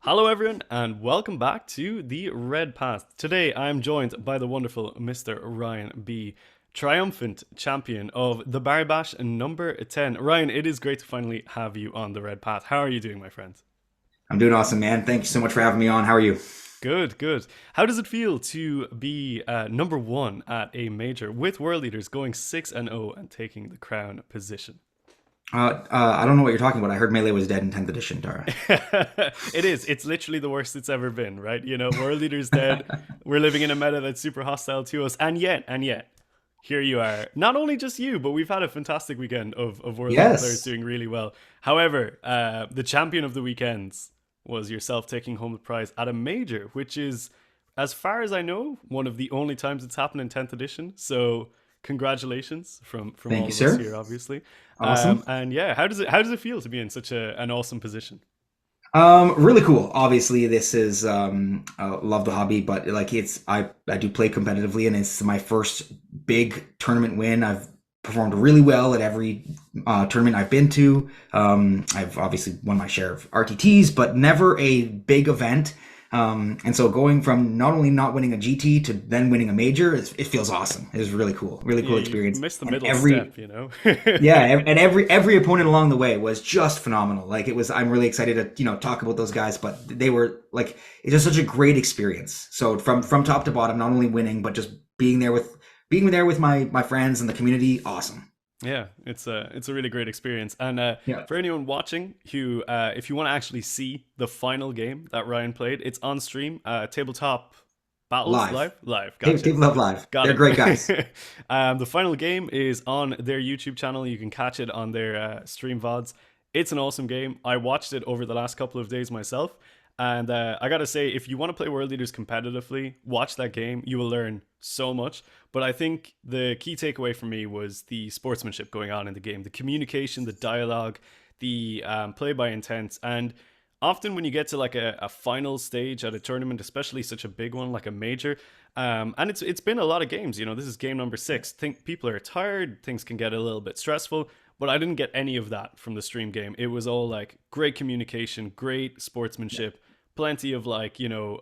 Hello, everyone, and welcome back to the Red Path. Today, I'm joined by the wonderful Mr. Ryan B., triumphant champion of the Barrie Bash number 10. Ryan, it is great to finally have you on the Red Path. How are you doing, my friend? I'm doing awesome, man. Thank you so much for having me on. How are you? Good, good. How does it feel to be number one at a major with world leaders going 6 and 0 and taking the crown position? I don't know what you're talking about. I heard Melee was dead in 10th edition, Dara. It is. It's literally the worst it's ever been, right? You know, world leader's dead. We're living in a meta that's super hostile to us, and yet, here you are. Not only just you, but we've had a fantastic weekend of world leader players Yes. doing really well. However, the champion of the weekends was yourself taking home the prize at a major, which is, as far as I know, one of the only times it's happened in 10th edition. So congratulations from Thank all you, of us sir. here, obviously. Awesome. And yeah, how does it feel to be in such an awesome position? Really cool. Obviously, this is love the hobby, but like I do play competitively, and it's my first big tournament win. I've performed really well at every tournament I've been to. I've obviously won my share of RTTs, but never a big event. And so going from not only not winning a GT to then winning a major, it feels awesome. It was really Yeah, cool you experience. missed the And middle step, you know. yeah, and every opponent along the way was just phenomenal. Like it was, I'm really excited to talk about those guys, but they were like it's just such a great experience. So from top to bottom, not only winning but just being there with my friends and the community, awesome. Yeah, it's a really great experience. And Yeah, for anyone watching who, if you want to actually see the final game that Ryan played, it's on stream. Tabletop Battles live. live, live. People Gotcha. love live. Got They're great guys. it. The final game is on their YouTube channel. You can catch it on their stream VODs. It's an awesome game. I watched it over the last couple of days myself. And I gotta say, if you want to play World Leaders competitively, watch that game. You will learn so much. But I think the key takeaway for me was the sportsmanship going on in the game, the communication, the dialogue, the play by intent. And often when you get to like a final stage at a tournament, especially such a big one like a major, and it's been a lot of games. You know, this is game number six. Think people are tired. Things can get a little bit stressful. But I didn't get any of that from the stream game. It was all like great communication, great Yeah. sportsmanship, plenty of like,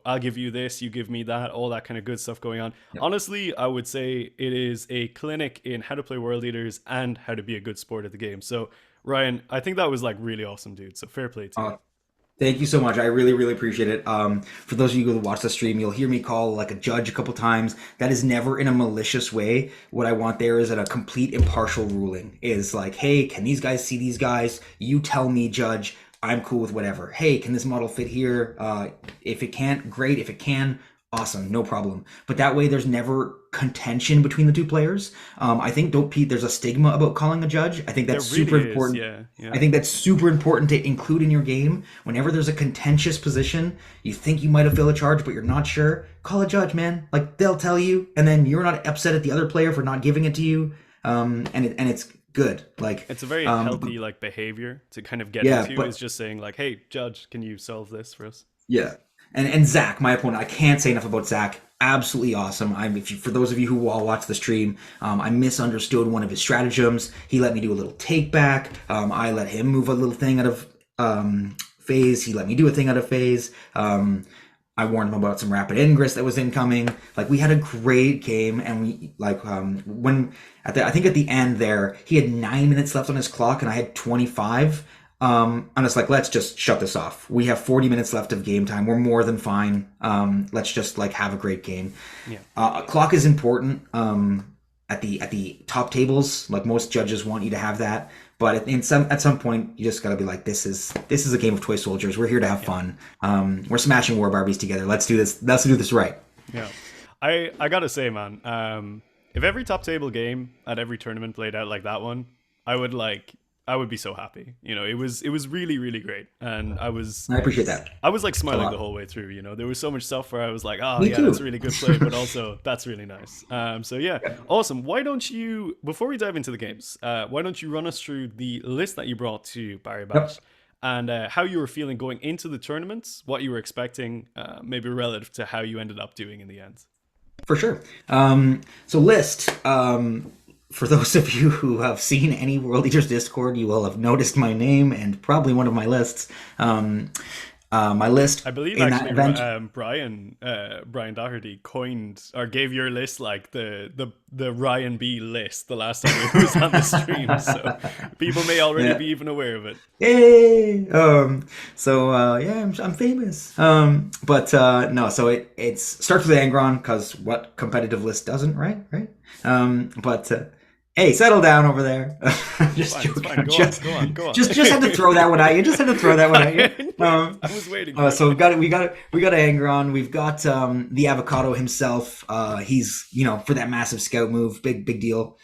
I'll give you this, you give me that, all that kind of good stuff going on. Yeah. Honestly, I would say it is a clinic in how to play World Leaders and how to be a good sport at the game. So, Ryan, I think that was like really awesome, dude. So, fair play to you. Uh, Thank you so much. I really appreciate it. For those of you who watch the stream, you'll hear me call like a judge a couple times. That is never in a malicious way. What I want there is a complete impartial ruling. Is like, hey, can these guys see these guys? You tell me, judge. I'm cool with whatever. Hey, can this model fit here? If it can't, great. If it can, awesome, no problem. But that way, there's never contention between the two players. I think don't Pete. There's a stigma about calling a judge. I think There that's super really is. important. Yeah. I Yeah. think that's super important to include in your game. Whenever there's a contentious position, you think you might have filled a charge, but you're not sure. Call a judge, man. Like they'll tell you, and then you're not upset at the other player for not giving it to you. And it's good. Like, It's a very but healthy like behavior to kind of get yeah, into is but just saying like, "Hey, judge, can you solve this for us?" yeah, and Zach, my opponent, I can't say enough about Zach. Absolutely awesome. If you, for those of you who all watch the stream, I misunderstood one of his stratagems. He let me do a little take back. I let him move a little thing out of phase. He let me do a thing out of phase. I warned him about some rapid ingress that was incoming. Like we had a great game, and we like when I think at the end there he had 9 minutes left on his clock, and I had 25. I'm just like, let's just shut this off. We have 40 minutes left of game time. We're more than fine. Let's just like have a great game. Yeah. Clock is important. At the top tables, like most judges want you to have that. But at some point, you just got to be like, this is a game of toy soldiers. We're here to have Yeah. fun. We're smashing war Barbies together. Let's do this. Let's do this right. Yeah. I gotta say, man, if every top table game at every tournament played out like that one, I would be so happy. You know, it was really, really great. And I appreciate that I was like a smiling the lot. whole way through, there was so much stuff where I was like, oh Me yeah, that's too. really good play, but also that's really nice. So yeah, awesome. Why don't you, before we dive into the games, why don't you run us through the list that you brought to Barry Bash Yep, and how you were feeling going into the tournaments, what you were expecting, maybe relative to how you ended up doing in the end. for sure. So list. For those of you who have seen any World Eaters Discord, you will have noticed my name and probably one of my lists. My list I believe in that actually event. Brian Doherty coined or gave your list like the Ryan B list the last time he was on the stream, so people may already Yeah. be even aware of it. Yay! Yeah, I'm famous. But no, so it starts with Angron because what competitive list doesn't, right? Right. But hey, settle down over there. It's Just fine. It's joking. fine. Go on. Go on. Go on. Just had to throw that one at you. Just had to throw that one at you. I was waiting for So it. we got Angron. We've got the avocado himself. He's for that massive scout move, big deal.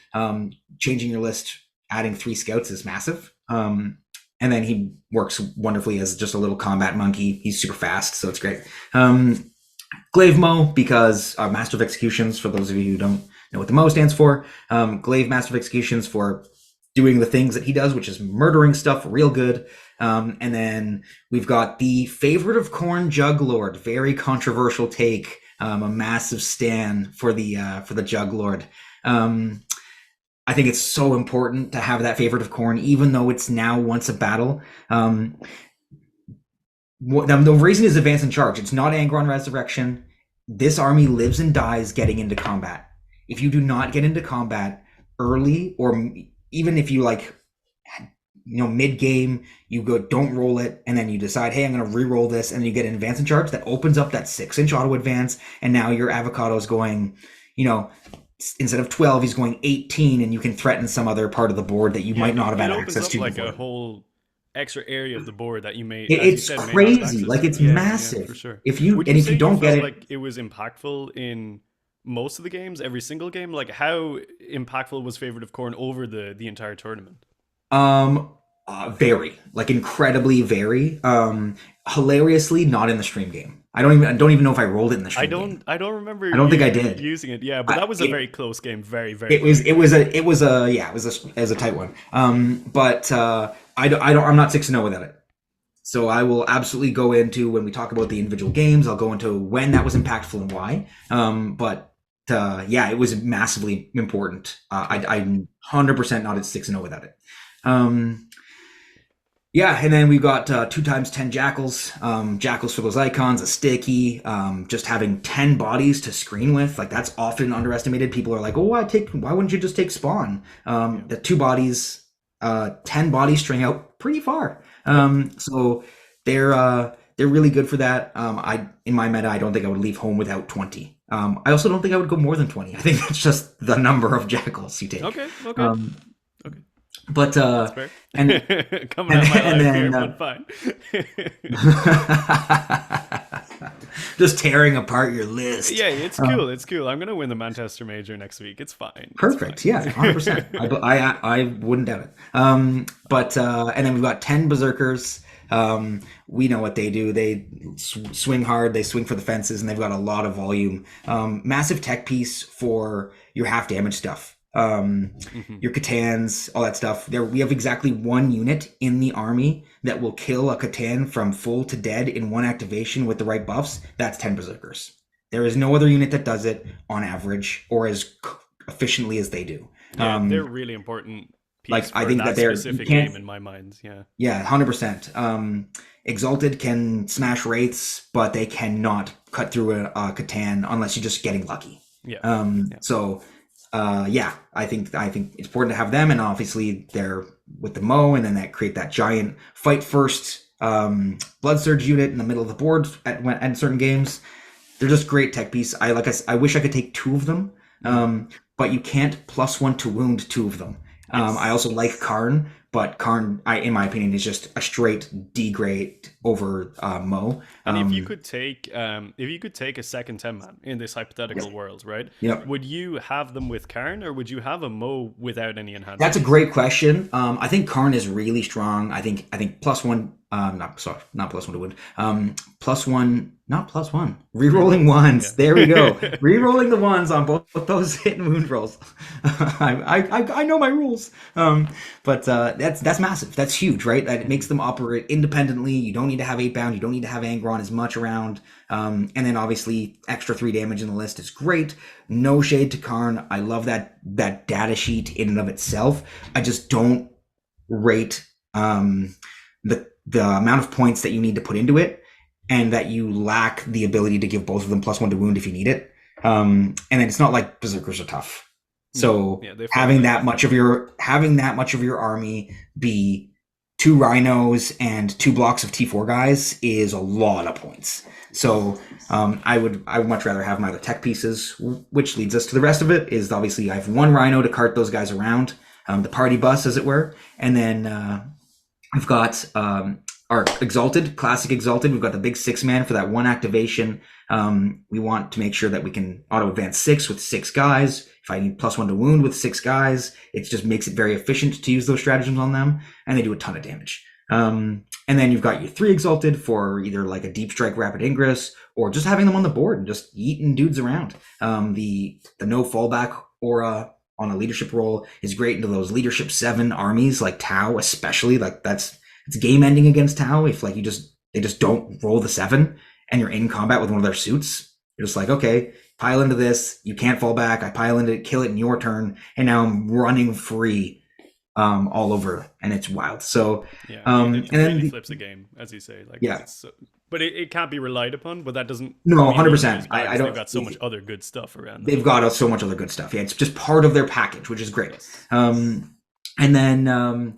Changing your list, adding 3 scouts is massive. And then he works wonderfully as just a little combat monkey. He's super fast, so it's great. Glaive Mo, because Master of Executions, for those of you who don't know what the Mo stands for, Glaive Master of Executions for doing the things that he does, which is murdering stuff real good. And then we've got the favorite of Khorne, Jug Lord. Very controversial take. A massive stand for the Jug Lord. I think it's so important to have that favorite of Khorne, even though it's now once a battle. The reason is advance and charge. It's not Angron Resurrection. This army lives and dies getting into combat. If you do not get into combat early, or even if you mid game, you go don't roll it, and then you decide, hey, I'm going to re-roll this, and then you get an advance and charge that opens up that 6-inch auto advance, and now your avocado is going, instead of 12, he's going 18, and you can threaten some other part of the board that you might not have It had opens access up to like before. a whole extra area of the board that you may, as you It's said, may not have crazy. access Like, to. it's Yeah, for massive. sure. If you Would you say you don't get felt it, like it was impactful in most of the games, every single game? Like, how impactful was Favorite of Corn over the entire tournament? um, very, like, incredibly very. Hilariously, not in the stream game. I don't even know if I rolled it in the I stream don't game. I don't remember I don't think I you did. using it. Yeah, but I, that was a it very close game. Very, very, it was very it was close. a yeah, it was a tight one. But I'm not 6-0 without it. So I will absolutely go into, when we talk about the individual games, I'll go into when that was impactful and why. Yeah, it was massively important. I'm 100% not at 6-0 without it. Um, yeah, and then we've got 2 times 10 jackals. Jackals for those icons, a sticky. Just having 10 bodies to screen with, like, that's often underestimated. People are like, "Oh, why wouldn't you just take spawn?" Yeah. The 2 bodies, 10 bodies string out pretty far. Yep. So they're really good for that. In my meta, I don't think I would leave home without 20. I also don't think I would go more than 20. I think that's just the number of jackals you take. Okay. Okay. Um, Okay. but That's fair. and Coming out my and life here, then but fine. just tearing apart your list. Yeah, it's cool. It's cool. I'm gonna win the Manchester Major next week. It's fine. It's Perfect. Yeah, 100%. fine. I wouldn't doubt it. But and then we've got 10 berserkers. We know what they do. They swing hard. They swing for the fences, and they've got a lot of volume. Massive tech piece for your half damage stuff. Mhm. Your Catans, all that stuff. There, we have exactly 1 unit in the army that will kill a Catan from full to dead in 1 activation with the right buffs. That's 10 berserkers. There is no other unit that does it on average or as efficiently as they do. Yeah, they're really important piece Like, I for think that that you specific game can't. in my mind. Yeah. Yeah, 100%. Exalted can smash wraiths, but they cannot cut through a Catan unless you're just getting lucky. Yeah. Yeah. So yeah, I think it's important to have them, and obviously they're with the Mo, and then that create that giant fight first blood surge unit in the middle of the board at certain games. They're just great tech piece. I wish I could take 2 of them, but you can't +1 to wound 2 of them. I also like Khorne, but Khorne, in my opinion, is just a straight D grade over Mo. And if you could take a second 10 man in this hypothetical world, right? Yep. Would you have them with Karn, or would you have a Mo without any That's a enhancements? great question. I think Khorne is really strong. I think +1. Not +1 to wound. +1, not +1. Rerolling ones. There we go. Yeah. Rerolling the ones on both those hit and wound rolls. I know my rules. But that's massive. That's huge, right? That it makes them operate independently. You don't need to have 8-bound. You don't need to have Angron as much around. And then obviously extra 3 damage in the list is great. No shade to Khorne. I love that data sheet in and of itself. I just don't rate the amount of points that you need to put into it. and that you lack the ability to give both of them +1 to wound if you need it. And then it's not like berserkers are tough. No, So yeah, they fight having like that much of your army be 2 rhinos and 2 blocks of T4 guys is a lot of points. So I would much rather have my other tech pieces, which leads us to the rest of it. Is obviously I have 1 rhino to cart those guys around, the party bus, as it were, and then I've got our Exalted, classic Exalted. We've got the big 6-man for that 1 activation. We want to make sure that we can auto advance 6 with 6 guys. If I need +1 to wound with 6 guys, it just makes it very efficient to use those stratagems on them, and they do a ton of damage. And then you've got your 3 Exalted for either like a Deep Strike Rapid Ingress, or just having them on the board and just eating dudes around. The no fallback aura on a leadership role is great into those leadership 7 armies, like Tau especially. Like it's game ending against Tau if like they just don't roll the 7 and you're in combat with one of their suits. You're just like, okay, pile into this, you can't fall back, I pile into it, kill it in your turn, and now I'm running free all over, and it's wild. So yeah, and it then completely flips the game, as you say. Like yeah, it's so, but it can't be relied upon. But that doesn't no, mean the enemy 100%. is bad I because they've don't. got so much other good stuff around them. They've got so much other good stuff. Yeah, it's just part of their package, which is great. Yes. And then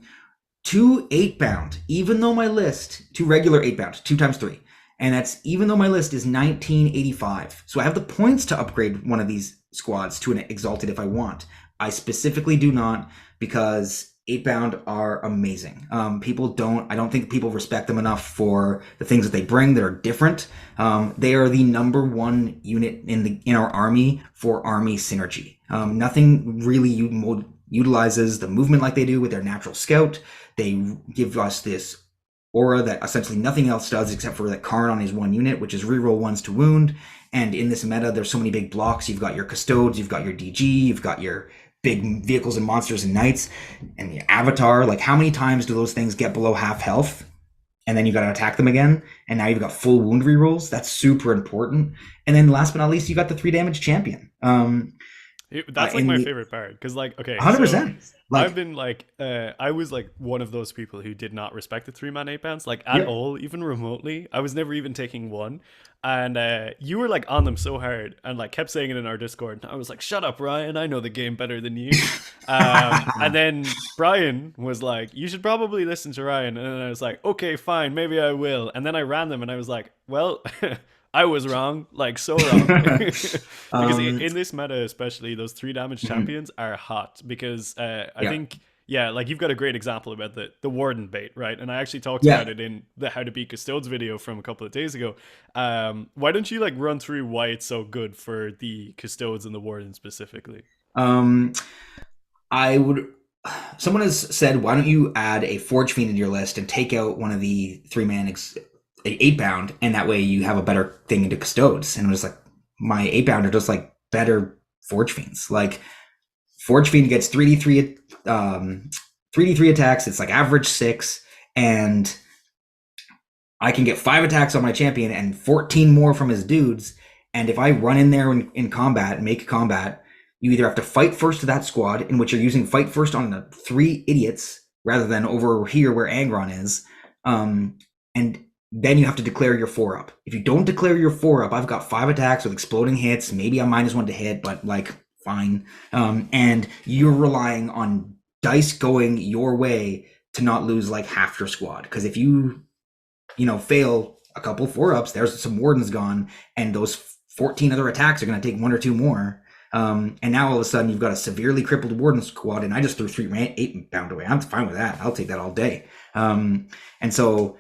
2 8-bound, even though my list, 2 regular 8-bound, 2 times 3. And that's even though my list is 1985. So I have the points to upgrade one of these squads to an Exalted if I want. I specifically do not, because 8-bound are amazing. I don't think people respect them enough for the things that they bring that are different. They are the #1 unit in our army for army synergy. Nothing really utilizes the movement like they do with their natural scout. They give us this aura that essentially nothing else does except for that Khorne on his 1 unit, which is reroll 1s to wound. And in this meta, there's so many big blocks. You've got your Custodes, you've got your DG, you've got your big vehicles and monsters and knights, and the Avatar. Like, how many times do those things get below half health? And then you got to attack them again. And now you've got full wound rerolls. That's super important. And then last but not least, you got the 3 damage champion. That's like my favorite part, because like, okay, 100%. so Like, I've been like I was like one of those people who did not respect the 3-man 8-bounds like at yeah. all, even remotely. I was never even taking one, and you were like on them so hard and like kept saying it in our Discord, and I was like, shut up, Ryan, I know the game better than you. And then Brian was like, you should probably listen to Ryan, and then I was like, okay, fine, maybe I will. And then I ran them and I was like, well, I was wrong, like so wrong. Because in this meta, especially, those 3 damage champions are hot. Because I think, yeah, like you've got a great example about the Warden bait, right? And I actually talked about it in the How to Beat Custodes video from a couple of days ago. Why don't you like run through why it's so good for the Custodes and the Warden specifically? I would. Someone has said, why don't you add a Forge Fiend in your list and take out one of the 3-man 8-bound, and that way you have a better thing into Custodes. And it was like, my 8-bound are just like better Forge Fiends. Like, Forge Fiend gets 3d3 attacks. It's like average 6, and I can get 5 attacks on my champion and 14 more from his dudes. And if I run in there in combat, make combat, you either have to fight first to that squad, in which you're using fight first on the 3 idiots rather than over here where Angron is, and then you have to declare your 4-up. If you don't declare your 4-up, I've got 5 attacks with exploding hits. Maybe I'm -1 to hit, but like, fine. And you're relying on dice going your way to not lose like half your squad. Because if you fail a couple 4-ups, there's some wardens gone, and those 14 other attacks are going to take 1 or 2 more. And now all of a sudden you've got a severely crippled warden squad, and I just threw 3 8-bound away. I'm fine with that. I'll take that all day. And so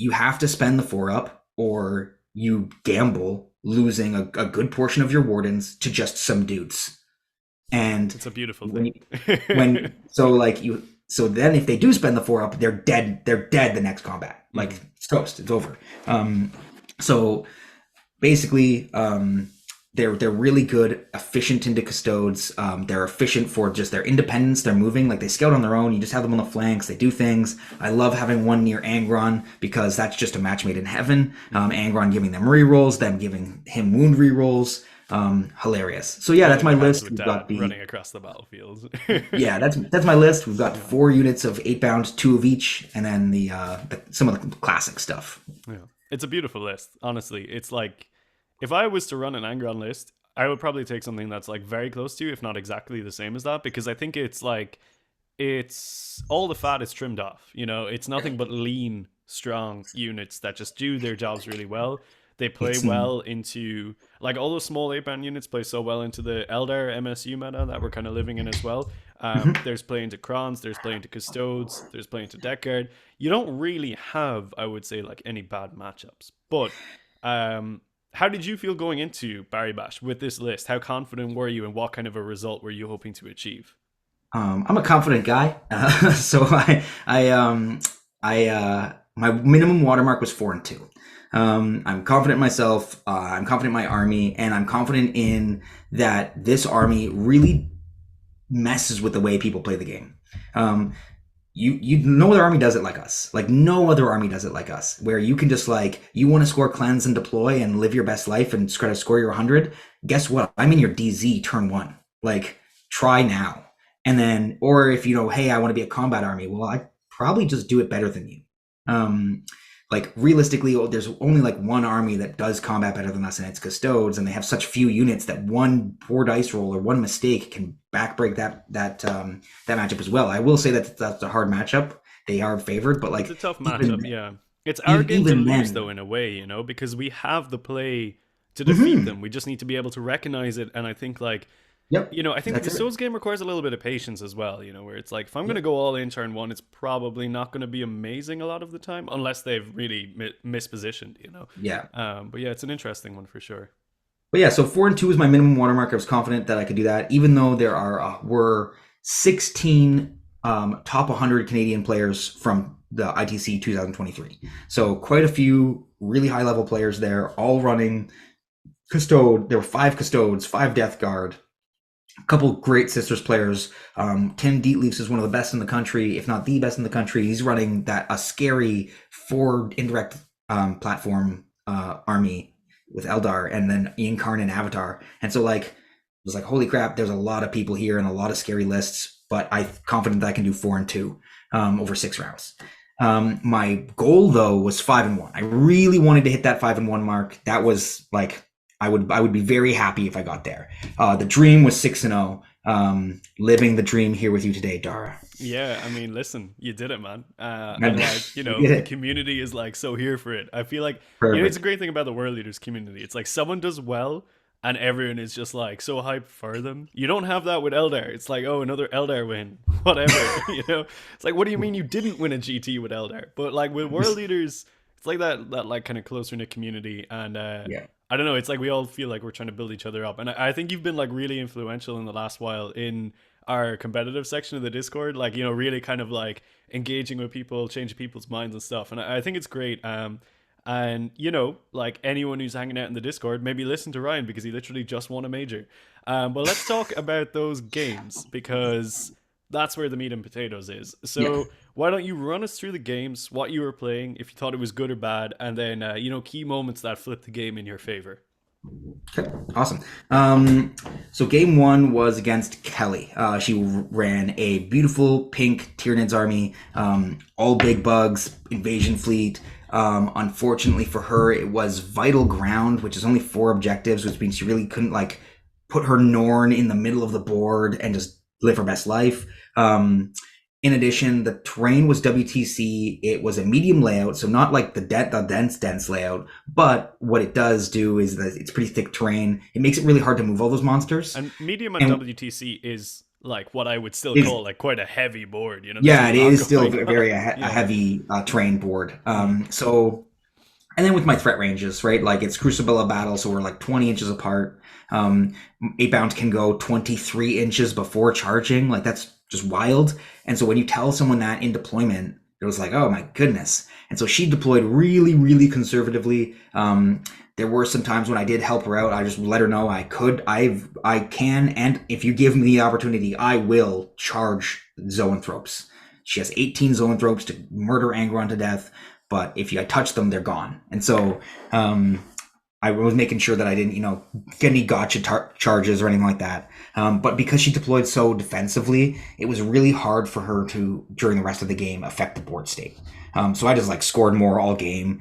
you have to spend the 4-up, or you gamble losing a good portion of your wardens to just some dudes. And it's a beautiful thing. So then if they do spend the 4-up, they're dead the next combat. Like, it's toast, it's over. So basically, they're really good, efficient into Custodes. They're efficient for just their independence. They're moving, like they scout on their own. You just have them on the flanks. They do things. I love having one near Angron, because that's just a match made in heaven. Angron giving them rerolls, them giving him wound rerolls. Hilarious. So yeah, that's my list. We've got running across the battlefield. Yeah, that's my list. We've got 4 units of 8-bound, 2 of each, and then the some of the classic stuff. Yeah. It's a beautiful list, honestly. It's like if I was to run an Angron list, I would probably take something that's like very close to, if not exactly the same as that, because I think it's like it's all the fat is trimmed off. You know, it's nothing but lean, strong units that just do their jobs really well. They play It's well into like all those small 8-band units play so well into the Eldar MSU meta that we're kind of living in as well. Mhm. There's playing to Crons, there's playing to Custodes, there's playing to Deck Guard. You don't really have, I would say, like any bad matchups. But how did you feel going into Barrie Bash with this list? How confident were you, and what kind of a result were you hoping to achieve? I'm a confident guy, so my minimum watermark was 4-2. I'm confident in myself. I'm confident in my army, and I'm confident in that this army really messes with the way people play the game. Um, you no other army does it like us. Like no other army does it like us, where you can just like you want to score cleanse and deploy and live your best life and try to score your 100. Guess what? I'm in your DZ turn one. Like try now, and then or if you know, hey, I want to be a combat army. Well, I probably just do it better than you. Um, like realistically, there's only like one army that does combat better than us, and it's Custodes, and they have such few units that one poor dice roll or one mistake can backbreak that matchup as well. I will say that that's a hard matchup. They are favored, but It's like a tough matchup, even yeah. It's our game to even lose, though, then, in a way, you know, because we have the play to defeat mhm, them. We just need to be able to recognize it. And I think, like, yep, I think the that's it. Custodes game requires a little bit of patience as well, where it's like, if I'm going to Yep, go all in turn one, it's probably not going to be amazing a lot of the time, unless they've really mispositioned. yeah. But yeah, it's an interesting one for sure. But yeah, so 4-2 is my minimum watermark. I was confident that I could do that, even though there are were 16 top 100 Canadian players from the ITC 2023. So quite a few really high level players there, all running Custode. There were 5 Custodes, 5 Death Guard, a couple great Sisters players. Tim Dietliefs is one of the best in the country, if not the best in the country. He's running that a scary 4 indirect platform army with Eldar, and then Ian Khorne and Avatar. And so like it was like, holy crap, there's a lot of people here and a lot of scary lists, but I'm confident that I can do 4-2 over 6 rounds. My goal though was 5-1. I really wanted to hit that 5-1 mark. That was like I would be very happy if I got there. The dream was 6-0. Living the dream here with you today, Dara. Yeah, I mean, listen, you did it, man. And And like, we did the it. community is like so here for it. I feel like, it's a Perfect. great thing about the World Leaders community. It's like someone does well and everyone is just like so hyped for them. You don't have that with Eldar. It's like, oh, another Eldar win, whatever. It's like, what do you mean you didn't win a GT with Eldar? But like with World Leaders, it's like that like kind of closer knit community. And Yeah. I don't know. It's like we all feel like we're trying to build each other up. And I think you've been like really influential in the last while in our competitive section of the Discord, like really kind of like engaging with people, changing people's minds and stuff. And I think it's great. And like anyone who's hanging out in the Discord, maybe listen to Ryan because he literally just won a major. But let's talk about those games because that's where the meat and potatoes is. Yeah. So why don't you run us through the games, what you were playing, if you thought it was good or bad, and then key moments that flipped the game in your favor. Okay, awesome. So game one was against Kelly. She ran a beautiful pink Tyranids army, all big bugs, invasion fleet. Unfortunately for her, it was vital ground, which is only 4 objectives, which means she really couldn't like put her Norn in the middle of the board and just live her best life. In addition, the terrain was WTC. It was a medium layout, so not like the dense layout. But what it does do is that it's pretty thick terrain. It makes it really hard to move all those monsters. And medium at And WTC is like what I would still is call like quite a heavy board. There's a yeah, it lot is still going on. very a Yeah. heavy terrain board. Mm. So and then with my threat ranges, right? Like it's Crucible of Battle, so we're like 20 inches apart. 8 bound can go 23 inches before charging. Like that's just wild. And so when you tell someone that in deployment, it was like, oh my goodness. And so she deployed really, really conservatively. There were some times when I did help her out. I just let her know I can, and if you give me the opportunity, I will charge Zoanthropes. She has 18 Zoanthropes to murder Angron to death, but if I touch them, they're gone. And so I was making sure that I didn't, get any gotcha charges or anything like that. But because she deployed so defensively, it was really hard for her to, during the rest of the game, affect the board state. So I just like scored more all game,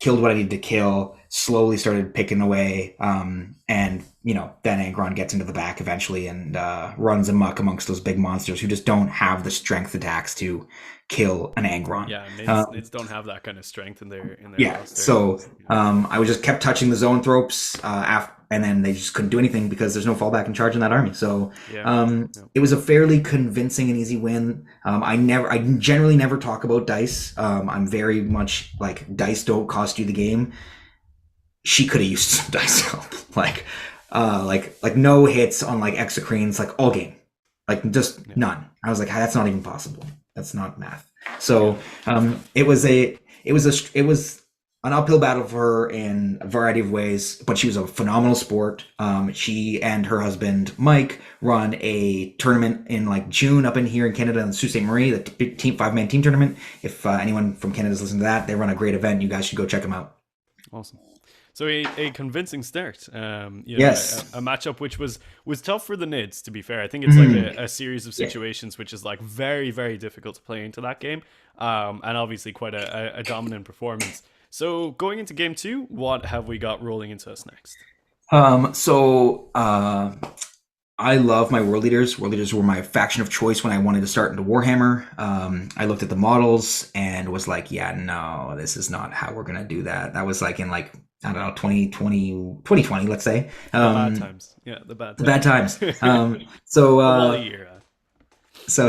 killed what I needed to kill, slowly started picking away, and then Angron gets into the back eventually and runs amok amongst those big monsters who just don't have the strength attacks to kill an Angron. Yeah, Nids don't have that kind of strength in their Yeah, roster. so I was just kept touching the zone ropes, and then they just couldn't do anything because there's no fallback in charge in that army. So Yeah. it was a fairly convincing and easy win. I generally never talk about dice. I'm very much like dice don't cost you the game. She could have used some dice help, like no hits on like exocrines, like all game, like just none. I was like, that's not even possible. That's not math. So it was an uphill battle for her in a variety of ways, but she was a phenomenal sport. She and her husband Mike run a tournament in like June up in here in Canada in Sault Ste. Marie, the team 5-man team tournament. If anyone from Canada is listening to that, they run a great event. You guys should go check them out. Awesome. So a convincing start. Yes. A matchup which was tough for the Nids. To be fair, I think it's like a series of situations which is like very, very difficult to play into that game, and obviously quite a dominant performance. So going into game two, what have we got rolling into us next? I love my world leaders. World leaders were my faction of choice when I wanted to start into Warhammer. I looked at the models and was like, yeah, no, this is not how we're gonna do that. That was like in like, I don't know, 2020, let's say. The bad times. Yeah, the bad times. The bad times. So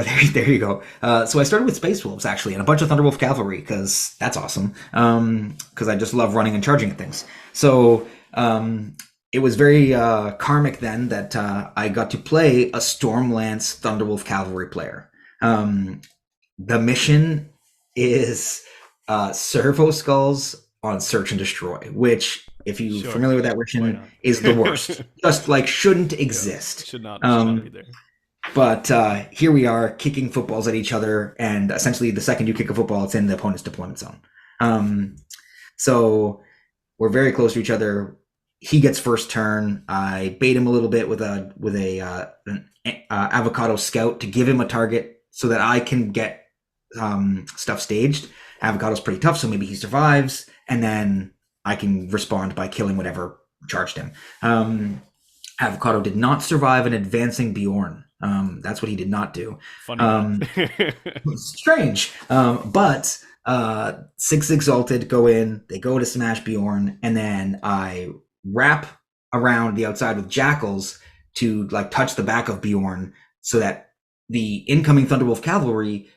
there you go. So I started with Space Wolves actually, and a bunch of Thunderwolf Cavalry because that's awesome. Because I just love running and charging at things. So it was very karmic then that I got to play a Stormlance Thunderwolf Cavalry player. The mission is Servo Skulls on Search and Destroy, which, if you're familiar with that mission, is the worst. Just like shouldn't exist. Yeah, should not be there. But here we are kicking footballs at each other, and essentially the second you kick a football, it's in the opponent's deployment zone. So we're very close to each other. He gets first turn. I bait him a little bit with an avocado scout to give him a target so that I can get stuff staged. Avocado's pretty tough, so maybe he survives, and then I can respond by killing whatever charged him. Avocado did not survive an advancing Bjorn. That's what he did not do. Funny. Strange. But 6 Exalted go in, they go to smash Bjorn, and then I wrap around the outside with Jackals to like touch the back of Bjorn so that the incoming Thunderwolf Cavalry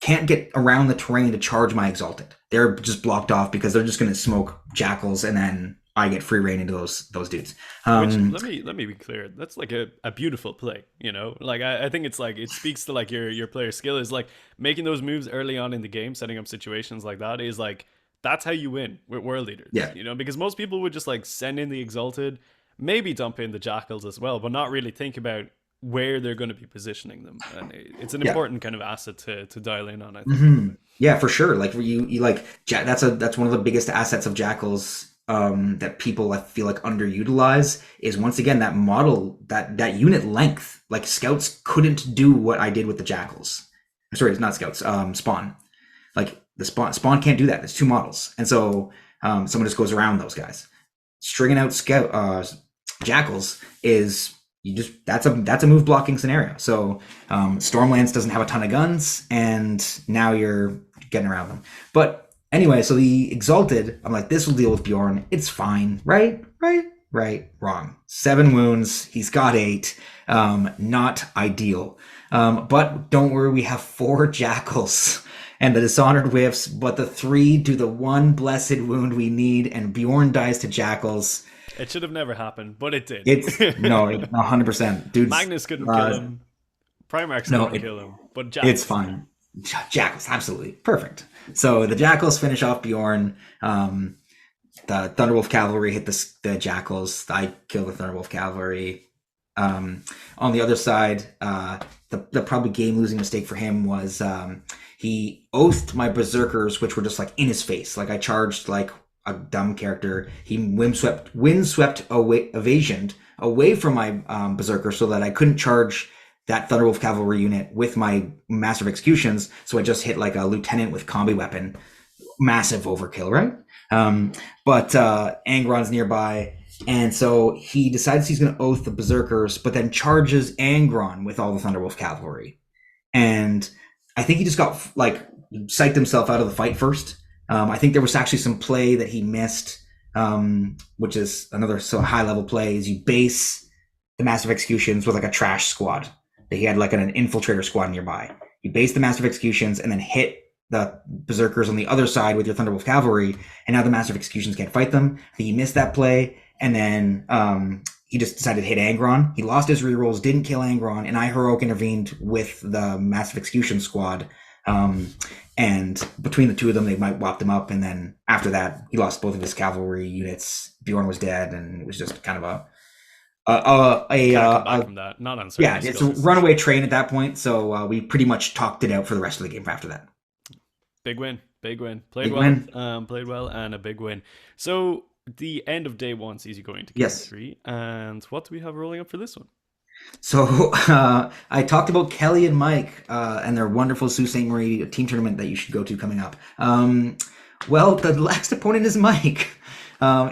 can't get around the terrain to charge my Exalted. They're just blocked off because they're just going to smoke Jackals, and then I get free reign into those dudes. Which, let me be clear. That's like a beautiful play, you know. Like I think it's like it speaks to like your player skill is like making those moves early on in the game, setting up situations like that is like that's how you win with world leaders. Yeah. You know, because most people would just like send in the Exalted, maybe dump in the Jackals as well, but not really think about where they're going to be positioning them. And it's an important kind of asset to dial in on, I think. Yeah, for sure. Like you like that's one of the biggest assets of Jackals that people I feel like underutilize is once again that model that unit length. Like scouts couldn't do what I did with the Jackals. Sorry, it's not scouts. Spawn. Like the spawn can't do that. There's 2 models, and so someone just goes around those guys. Stringing out Jackals is that's a move blocking scenario. So Stormlance doesn't have a ton of guns, and now you're getting around them. But anyway, so the Exalted, I'm like, this will deal with Bjorn. It's fine, right? Wrong. 7 wounds. He's got 8. Not ideal. But don't worry, we have 4 Jackals and the Dishonored Whiffs, but the 3 do the 1 blessed wound we need, and Bjorn dies to Jackals. It should have never happened, but it did. It's no, 100%. Dude, Magnus couldn't kill him. Primarchs couldn't kill him, but Jackals. It's fine. Jackals, absolutely perfect. So the Jackals finish off Bjorn. The Thunderwolf Cavalry hit the Jackals. I kill the Thunderwolf Cavalry. On the other side, the probably game losing mistake for him was he oathed my Berserkers, which were just like in his face. Like I charged like a dumb character. He windswept evasioned away from my Berserker so that I couldn't charge that Thunderwolf Cavalry unit with my Master of Executions. So I just hit like a lieutenant with combi weapon. Massive overkill, right? But Angron's nearby, and so he decides he's going to oath the Berserkers, but then charges Angron with all the Thunderwolf cavalry. And I think he just got like psyched himself out of the fight first. I think there was actually some play that he missed, which is another so high level play. Is you base the Massive Executions with like a trash squad. He had like an infiltrator squad nearby. You base the Massive Executions and then hit the Berserkers on the other side with your Thunderwolf cavalry, and now the Massive Executions can't fight them. I think he missed that play, and then he just decided to hit Angron. He lost his rerolls, didn't kill Angron, and I heroic intervened with the Massive Execution squad. And between the two of them, they might whop them up, and then after that, he lost both of his cavalry units. Bjorn was dead, and it was just kind of From that, not on yeah, it's a runaway train at that point. So we pretty much talked it out for the rest of the game after that. Big win. Played Big well. win. Played well, and a big win. So the end of day one sees you going to game Yes. 3, and what do we have rolling up for this one? So I talked about Kelly and Mike and their wonderful Sault Ste. Marie team tournament that you should go to coming up. Well, the next opponent is Mike.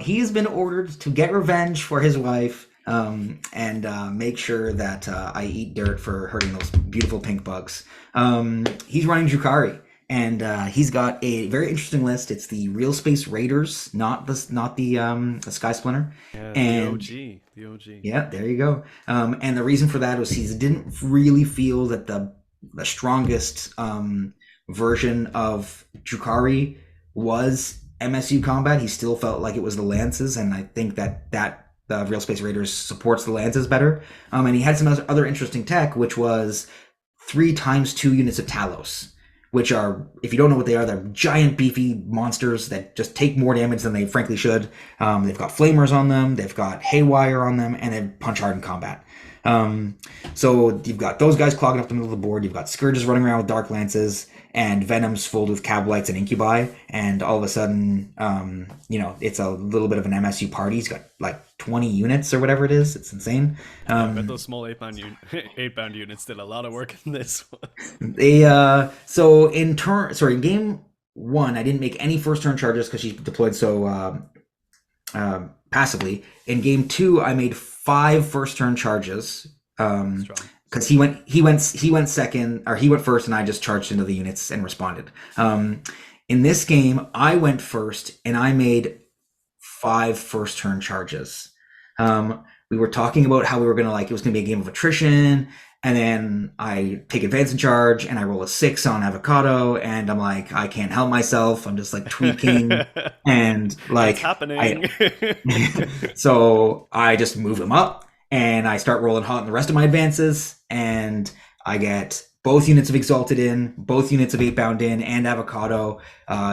He has been ordered to get revenge for his wife and make sure that I eat dirt for hurting those beautiful pink bugs. He's running Drukhari. And he's got a very interesting list. It's the Real Space Raiders, not the Sky Splinter. Yeah, and the OG. yeah, there you go. And the reason for that was he didn't really feel that the strongest version of Drukhari was MSU combat. He still felt like it was the Lances, and I think that the Real Space Raiders supports the Lances better. And he had some other interesting tech, which was 3 times 2 units of Talos, which are, if you don't know what they are, they're giant beefy monsters that just take more damage than they frankly should. They've got flamers on them, they've got haywire on them, and they punch hard in combat. So you've got those guys clogging up the middle of the board, you've got Scourges running around with Dark Lances, and Venoms filled with Cabalites and Incubi, and all of a sudden, it's a little bit of an MSU party. He's got like 20 units or whatever it is. It's insane. But those small 8-bound units did a lot of work in this one. So in game 1, I didn't make any first turn charges because she deployed so passively. In game 2, I made 5 first turn charges. Because he went second, or he went first, and I just charged into the units and responded. In this game, I went first, and I made 5 first turn charges. We were talking about how we were gonna it was gonna be a game of attrition, and then I take advance in charge, and I roll a 6 on avocado, and I'm like, I can't help myself. I'm just like tweaking, and like it's happening. So I just move him up. And I start rolling hot in the rest of my advances, and I get both units of Exalted in, both units of 8-bound in, and Avocado.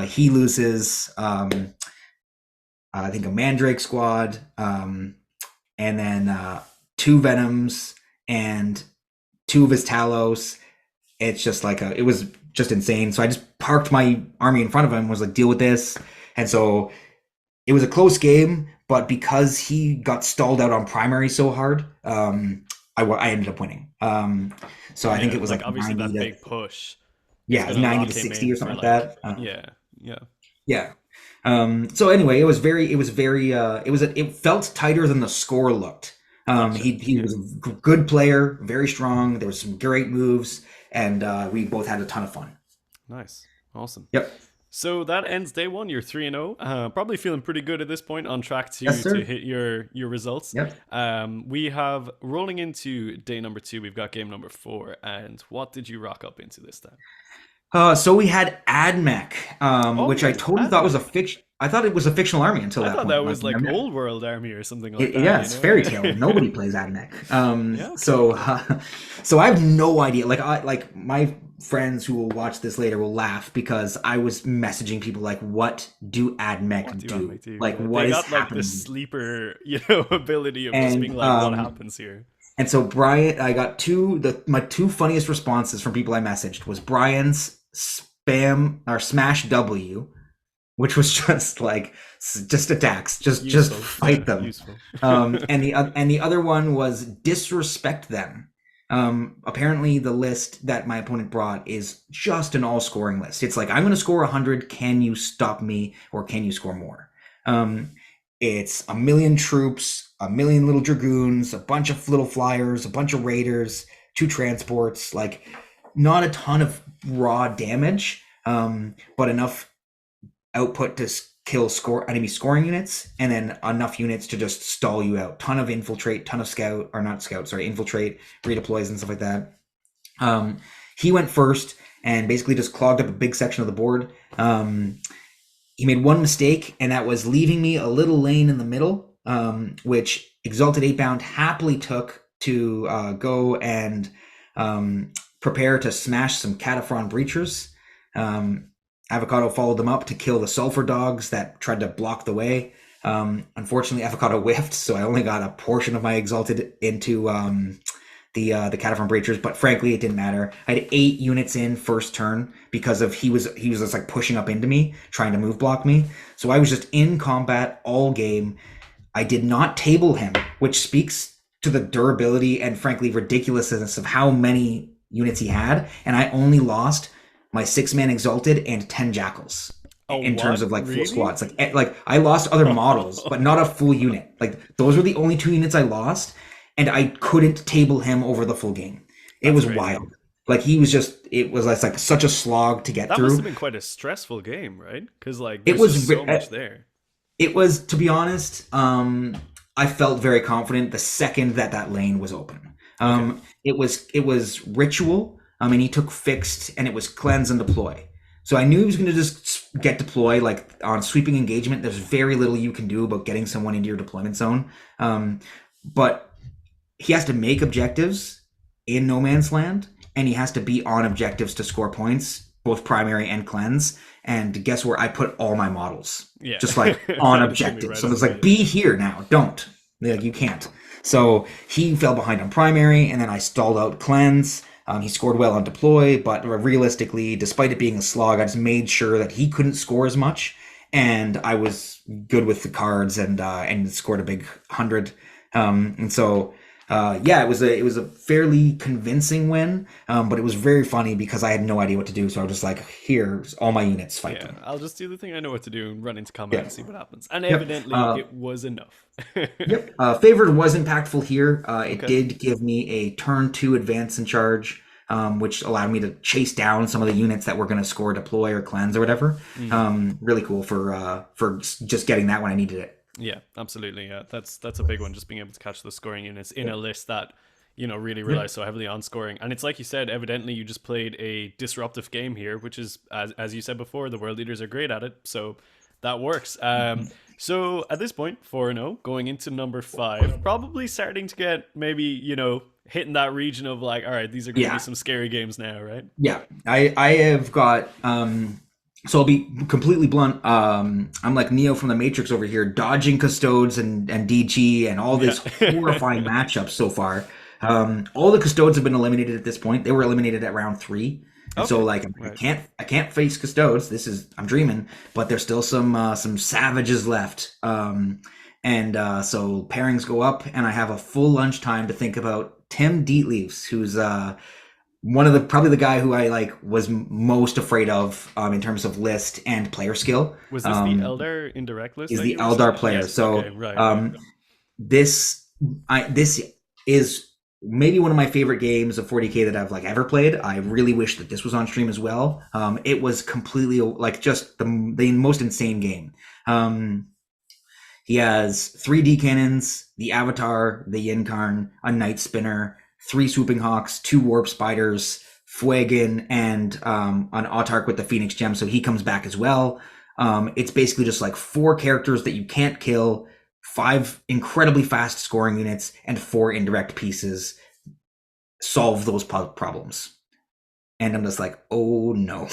He loses, I think, a Mandrake squad, and then 2 Venoms and 2 of his Talos. It's just like it was just insane. So I just parked my army in front of him and was like, deal with this. And so it was a close game, but because he got stalled out on primary so hard, I ended up winning. So I think it was like obviously that big push. Yeah, it was 90 to 60 or something like that. Yeah. So anyway, it felt tighter than the score looked. He was a good player, very strong. There was some great moves, and we both had a ton of fun. Nice. Awesome. Yep. So that ends day 1. You're 3-0. Probably feeling pretty good at this point, on track to hit your results. Yep. We have rolling into day number 2. We've got game number 4. And what did you rock up into this time? So we had Admech, which I totally thought was a fiction. I thought it was a fictional army until that point. I thought that was like Old World Army or something like that. Yeah, it's fairy tale. Nobody plays Admech. So I have no idea. Like my friends who will watch this later will laugh because I was messaging people like, "What do Admech do? Like, what is happening?" Like the sleeper, ability of just being like, "What happens here?" And so Brian, I got my 2 funniest responses from people I messaged was Brian's spam or smash W, which was just attacks, just fight them. And the other one was disrespect them, Apparently the list that my opponent brought is just an all scoring list. It's like, I'm going to score 100. Can you stop me, or can you score more? Um, it's a million troops, a million little dragoons, a bunch of little flyers, a bunch of raiders, two transports, like not a ton of raw damage, but enough output to kill enemy scoring units, and then enough units to just stall you out. Ton of infiltrate, ton of scout, or not scout, sorry, infiltrate, redeploys, and stuff like that. He went first and basically just clogged up a big section of the board. He made one mistake, and that was leaving me a little lane in the middle, which Exalted 8-Bound happily took to go and prepare to smash some Cataphren Breachers. Avocado followed them up to kill the Sulfur Dogs that tried to block the way. Unfortunately, Avocado whiffed, so I only got a portion of my Exalted into the Cataphren Breachers, but frankly, it didn't matter. I had 8 units in first turn because of he was just like pushing up into me, trying to move block me. So I was just in combat all game. I did not table him, which speaks to the durability and frankly ridiculousness of how many units he had, and I only lost my 6-man Exalted and 10 Jackals in terms of like full squads. Like I lost other models, but not a full unit. Like those were the only 2 units I lost, and I couldn't table him over the full game. It was wild. Like he was just, it was like such a slog to get through. That must have been quite a stressful game, right? Because like it was so much there. It was, to be honest, I felt very confident the second that lane was open. It was ritual. And he took fixed, and it was cleanse and deploy. So I knew he was going to just get deploy. Like on sweeping engagement, there's very little you can do about getting someone into your deployment zone. But he has to make objectives in no man's land, and he has to be on objectives to score points, both primary and cleanse. And guess where I put all my models? Yeah. Just like on objectives. Right, so it's like, be here now. Don't. Like, you can't. So he fell behind on primary, and then I stalled out cleanse. He scored well on deploy, but realistically, despite it being a slog, I just made sure that he couldn't score as much, and I was good with the cards and scored a big 100. And so it was a fairly convincing win, but it was very funny because I had no idea what to do. So I was just like, here's all my units, fight them. I'll just do the thing I know what to do and run into combat and see what happens. And evidently, it was enough. Favored was impactful here. It did give me a turn 2 advance in charge, which allowed me to chase down some of the units that were going to score deploy or cleanse or whatever. Really cool for just getting that when I needed it. Yeah, absolutely. Yeah, that's a big one. Just being able to catch the scoring units in a list that really relies so heavily on scoring. And it's like you said, evidently you just played a disruptive game here, which is as you said before, the world leaders are great at it. So that works. So at this point, 4-0, going into number 5, probably starting to get maybe, hitting that region of like, all right, these are going to be some scary games now, right? Yeah, I have got, so I'll be completely blunt. I'm like Neo from the Matrix over here, dodging Custodes and DG and all this horrifying matchups so far. All the Custodes have been eliminated at this point. They were eliminated at round 3. And so like I can't face Custodes. I'm dreaming, but there's still some savages left. So pairings go up, and I have a full lunchtime to think about Tim Dietleaves, who's probably the guy who I was most afraid of in terms of list and player skill. Was this the Eldar indirect list? Is the Eldar player. Yes. So this is maybe one of my favorite games of 40K that I've ever played. I really wish that this was on stream as well. It was completely just the most insane game. He has 3 D cannons, the Avatar, the Yinkarn, a Night Spinner, 3 Swooping Hawks, 2 Warp Spiders, Fuegan, and an Autarch with the Phoenix Gem, so he comes back as well. It's basically just 4 characters that you can't kill, 5 incredibly fast scoring units, and 4 indirect pieces. Solve those problems. And I'm just like, oh no.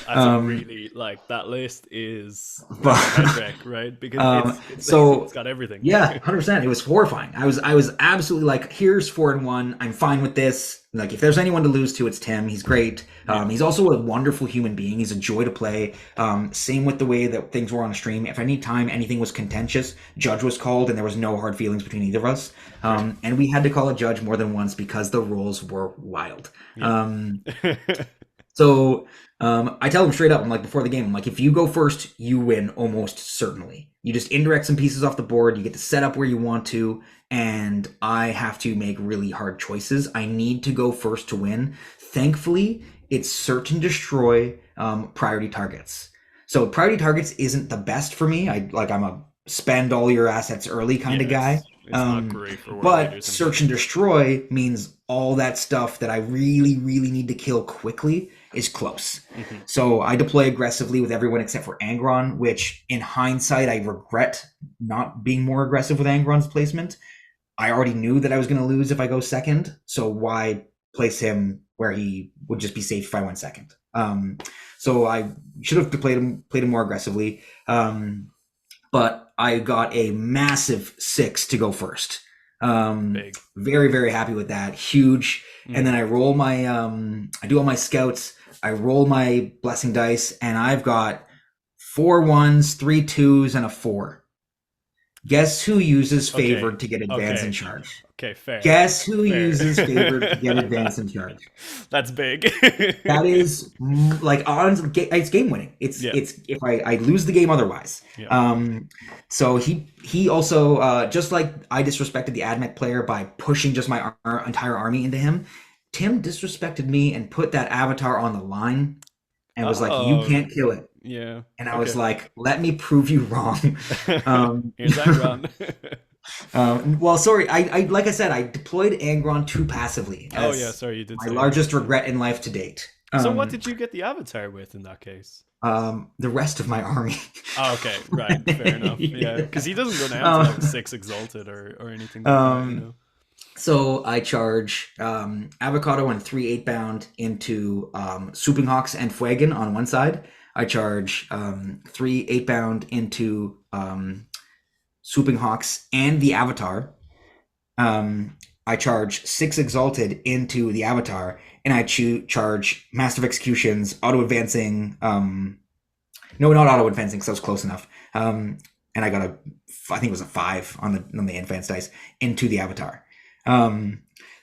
That's really that list is right? Because it's got everything. Yeah, 100%. It was horrifying. I was absolutely here's 4-1. I'm fine with this. Like if there's anyone to lose to, it's Tim. He's great. Yeah. He's also a wonderful human being. He's a joy to play. Same with the way that things were on a stream. If any time anything was contentious, judge was called, and there was no hard feelings between either of us. And we had to call a judge more than once because the rules were wild. Yeah. So I tell him straight up, I'm like, before the game, I'm like, if you go first, you win almost certainly. You just indirect some pieces off the board, you get to set up where you want to, and I have to make really hard choices. I need to go first to win. Thankfully, it's search and destroy priority targets. So priority targets isn't the best for me. I'm a spend all your assets early kind of guy. It's not great for world But leaders. search and destroy means all that stuff that I really, really need to kill quickly is close. So I deploy aggressively with everyone except for Angron, which in hindsight, I regret not being more aggressive with Angron's placement. I already knew that I was going to lose if I go second. So why place him where he would just be safe if I went second? So I should have played him more aggressively. But I got a massive 6 to go first. Big. Very, very happy with that. Huge. And then I roll my, I do all my scouts. I roll my blessing dice, and I've got 4 1s, 3 2s, and a 4. Guess who uses favored to get advance in charge? Okay, fair. Guess who Fair. uses favored to get advance in charge? That's big. That is like it's game winning. It's if I lose the game otherwise. Yeah. So he also just like I disrespected the Admech player by pushing just my entire army into him. Tim disrespected me and put that avatar on the line and was like, "You can't kill it." Yeah. And I was like, "Let me prove you wrong." Here's Angron. Well, sorry. I like I said, I deployed Angron too passively. Oh yeah, sorry, you did. My largest regret in life to date. So what did you get the avatar with in that case? The rest of my army. Oh, okay, right, fair enough. Yeah, because he doesn't go down to like 6 exalted or anything like that, you know? So I charge Avocado and 3 8-bound into Swooping Hawks and Fuegan on one side. I charge 3 8-bound into Swooping Hawks and the Avatar. I charge 6 Exalted into the Avatar, and I charge Master of Executions, auto-advancing, no, not auto-advancing, because I was close enough. And I got I think it was a 5 on the advanced dice, into the Avatar.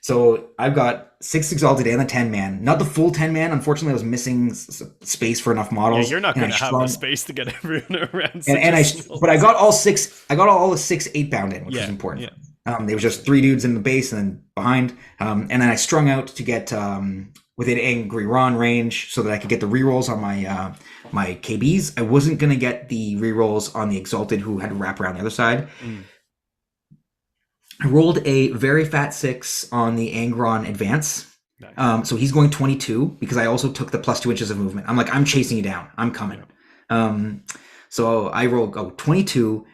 So I've got 6 Exalted and a 10-man. Not the full 10-man. Unfortunately, I was missing space for enough models. Yeah, you're not going to have the space to get everyone around. But I got all 6. I got all the 6 8-bound in, which was important. Yeah. There was just 3 dudes in the base and then behind. And then I strung out to get within Angry Ron range so that I could get the rerolls on my my KBs. I wasn't going to get the rerolls on the Exalted who had to wrap around the other side. I rolled a very fat 6 on the Angron advance. Nice. So he's going 22 because I also took the plus 2 inches of movement. I'm like, I'm chasing you down. I'm coming. So I roll 22.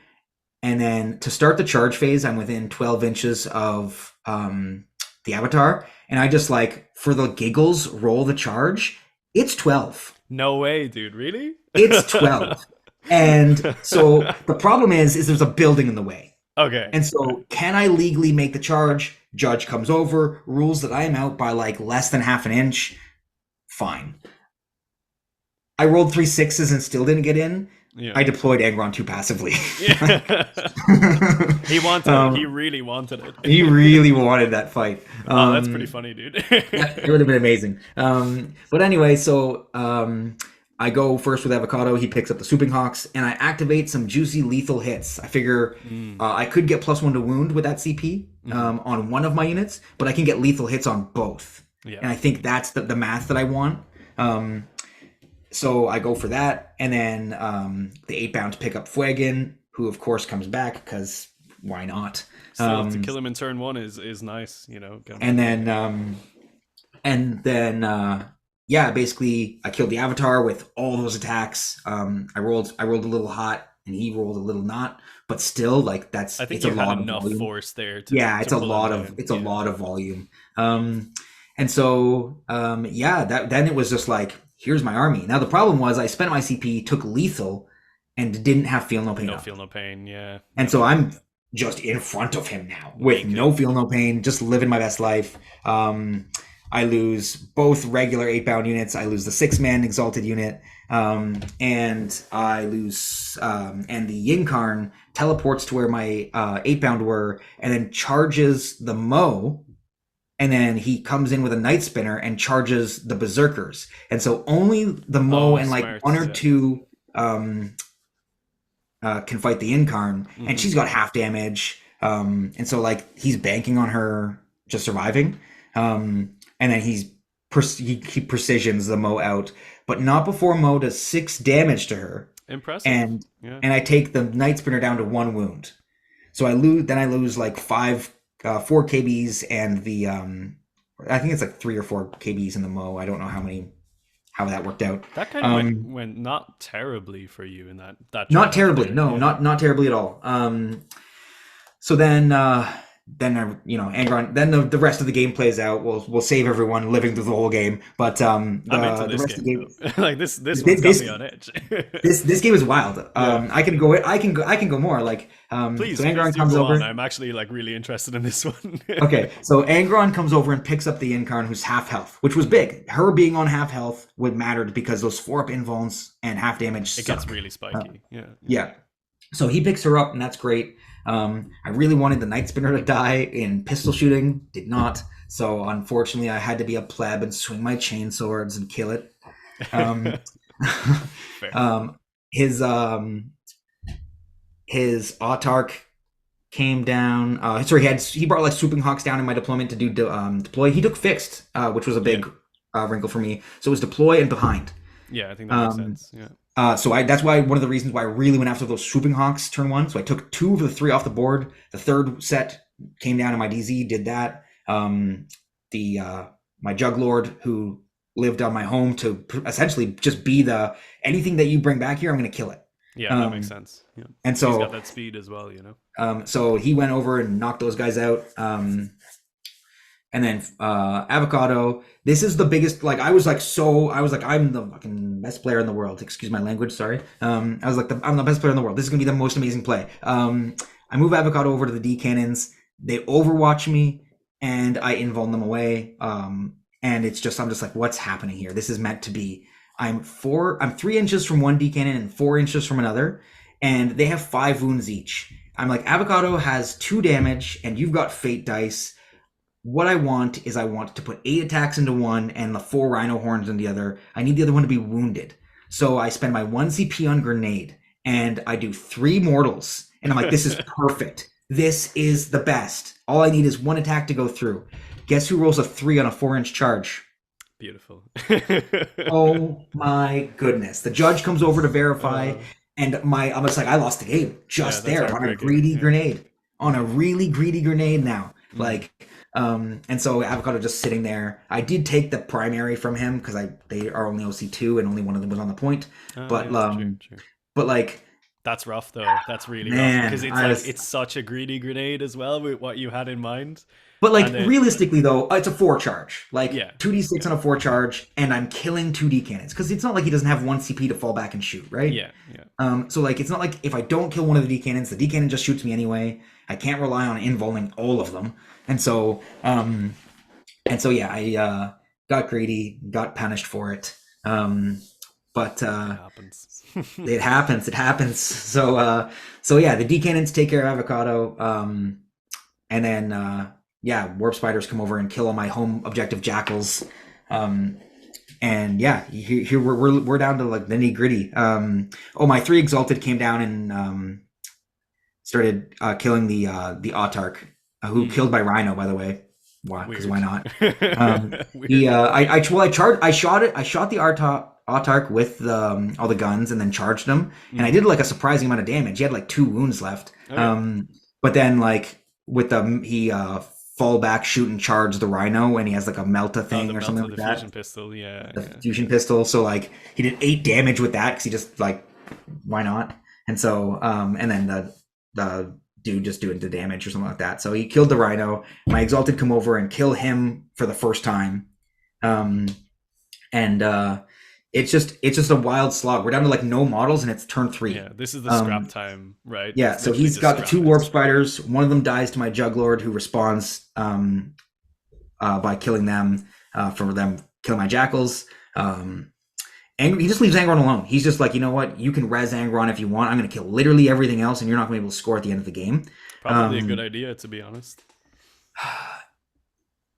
And then to start the charge phase, I'm within 12 inches of the Avatar. And I just like, for the giggles, roll the charge. It's 12. No way, dude. Really? It's 12. And so the problem is there's a building in the way. Okay. And so can I legally make the charge? Judge comes over, rules that I'm out by like less than half an inch. Fine. I rolled 3 6s and still didn't get in. Yeah. I deployed Angron too passively. Yeah. He wanted it. He really wanted it. He really wanted that fight. Oh, that's pretty funny, dude. It would have been amazing. But anyway, so I go first with Avocado. He picks up the Swooping Hawks, and I activate some juicy lethal hits. I figure I could get +1 to wound with that CP on one of my units, but I can get lethal hits on both. Yeah. And I think that's the math that I want. So I go for that, and then the 8-bound pick up Fuegan, who of course comes back because why not? Still, to kill him in turn 1 is nice, you know. And then yeah, basically I killed the Avatar with all those attacks. I rolled a little hot, and he rolled a little not, but still, like I think you had enough force there. It's a lot of volume. And so then it was just like, here's my army. Now the problem was I spent my CP, took lethal, and didn't have feel no pain. Feel no pain, yeah. And so I'm just in front of him now with no feel no pain, just living my best life. I lose both regular 8-bound units. I lose the 6-man exalted unit, and I lose. And the Yinkarn teleports to where my 8-bound were, and then charges the Mo. And then he comes in with a Night Spinner and charges the Berserkers. And so only the Mo Oh, and like smart. one or Yeah. two can fight the Incarn, and Hmm. she's got half damage. And so like he's banking on her just surviving. And then he precisions the Mo out, but not before Mo does 6 damage to her, Impressive. and Yeah. I take the Night Spinner down to 1 wound. So I lose like 4 KBs, and the I think it's like 3 or 4 KBs in the Mo. I don't know how that worked out. That kind of Um, went not terribly for you in that Not draft terribly, there. no, Yeah. not terribly at all. So then Angron. Then the rest of the game plays out. We'll save everyone living through the whole game, but I'm into the this rest of game the though. game. Like this one's got This me on edge. this game is wild. Yeah. I can go more. Like so Please Angron do comes go on. over. I'm actually like really interested in this one. Okay, so Angron comes over and picks up the Incarn who's half health, which was big. Her being on half health would mattered because those 4-up invulns and half damage It gets suck. really spiky. Yeah. Yeah. So he picks her up, and that's great. I really wanted the Night Spinner to die in pistol shooting, did not. So unfortunately, I had to be a pleb and swing my chain swords and kill it. Um, Fair. um, his his Autarch came down. Sorry, he brought like swooping hawks down in my deployment to do deploy. He took fixed, which was a big wrinkle for me. So it was deploy and behind. Yeah, I think that makes Um, sense. Yeah. So that's why one of the reasons why I really went after those swooping hawks turn 1. So I took 2 of the 3 off the board. The third set came down in my DZ, did that. The My Juglord, who lived on my home, to essentially just be the anything that you bring back here, I'm going to kill it. Yeah, that makes sense. Yeah. And He's so got that speed as well, you know. so he went over and knocked those guys out. And then Avocado. This is the biggest. Like I was like I'm the fucking best player in the world. Excuse my language. Sorry. I was like I'm the best player in the world. This is gonna be the most amazing play. I move Avocado over to the D cannons. They overwatch me, and I invuln them away. And I'm just like, what's happening here? This is meant to be. I'm 3 inches from one D cannon and 4 inches from another, and they have 5 wounds each. I'm like, Avocado has 2 damage, and you've got Fate dice. What I want to put 8 attacks into one and the 4 Rhino horns in the other. I need the other one to be wounded. So I spend my 1 CP on grenade, and I do 3 mortals. And I'm like, this is perfect. This is the best. All I need is 1 attack to go through. Guess who rolls a 3 on a 4-inch charge? Beautiful. Oh my goodness. The judge comes over to verify, and I'm just like, I lost the game just Yeah, that's there on a heartbreaking. greedy Yeah. grenade. On a really greedy grenade now. And so Avocado just sitting there. I did take the primary from him because they are only OC2 and only one of them was on the point. But Yeah, true. but like That's rough though. That's really Man, rough because it's such a greedy grenade as well with what you had in mind. but like And then- realistically though, it's a 4 charge. Like Yeah. 2d6 on a 4 charge, and I'm killing 2D cannons because it's not like he doesn't have 1 CP to fall back and shoot, right? Yeah. So like it's not like if I don't kill one of the D cannons, the D cannon just shoots me anyway. I can't rely on invulning all of them. And so yeah, I got greedy, got punished for it. But It happens. it happens. So yeah, the D cannons take care of Avocado. And then warp spiders come over and kill all my home objective jackals. And yeah, here we're down to like the nitty gritty. My 3 exalted came down and started killing the Autarch, who killed by Rhino, by the way. Why? Because why not? I shot the Autarch with all the guns and then charged him, and I did like a surprising amount of damage. He had like 2 wounds left. Okay. But then like with he fall back, shoot and charge the Rhino, and he has like a Melta thing or something like that. Fusion pistol, yeah. The fusion pistol. So like he did 8 damage with that because he just like, why not? And so and then the dude just doing the damage or something like that. So he killed the Rhino. My exalted come over and kill him for the first time. It's just a wild slog. We're down to like no models, and it's turn 3. Yeah, this is the scrap time, right? Yeah, It's so literally he's just got the scrap 2 it. warp spiders. One of them dies to my Juglord, who responds by killing them. for them killing my jackals. He just leaves Angron alone. He's just like, you know what? You can res Angron if you want. I'm going to kill literally everything else, and you're not going to be able to score at the end of the game. Probably a good idea, to be honest.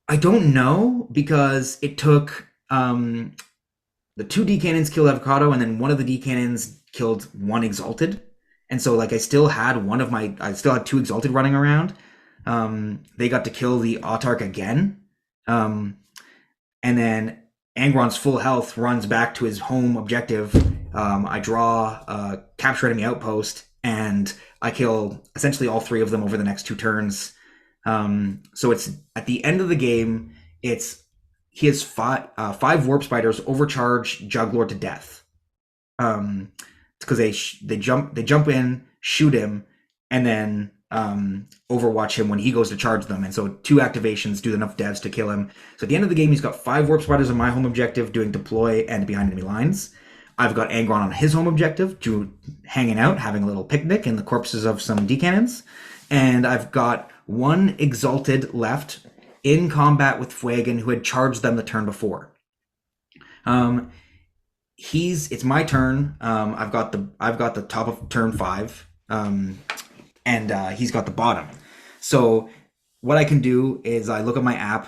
I don't know, because it took the 2 D cannons killed Avocado, and then one of the D cannons killed one Exalted. And so like I still had 2 Exalted running around. They got to kill the Autarch again. And then Angron's full health runs back to his home objective. I draw a capture enemy outpost, and I kill essentially all 3 of them over the next 2 turns. So it's at the end of the game, he has 5 warp spiders overcharge Juglord to death. Because they jump in, shoot him, and then overwatch him when he goes to charge them. And so 2 activations do enough devs to kill him. So at the end of the game, he's got 5 warp spiders on my home objective doing deploy and behind enemy lines. I've got Angron on his home objective hanging out, having a little picnic in the corpses of some D cannons. And I've got 1 Exalted left in combat with Fuegan, who had charged them the turn before. It's my turn. I've got the top of turn 5, and he's got the bottom. So what I can do is I look at my app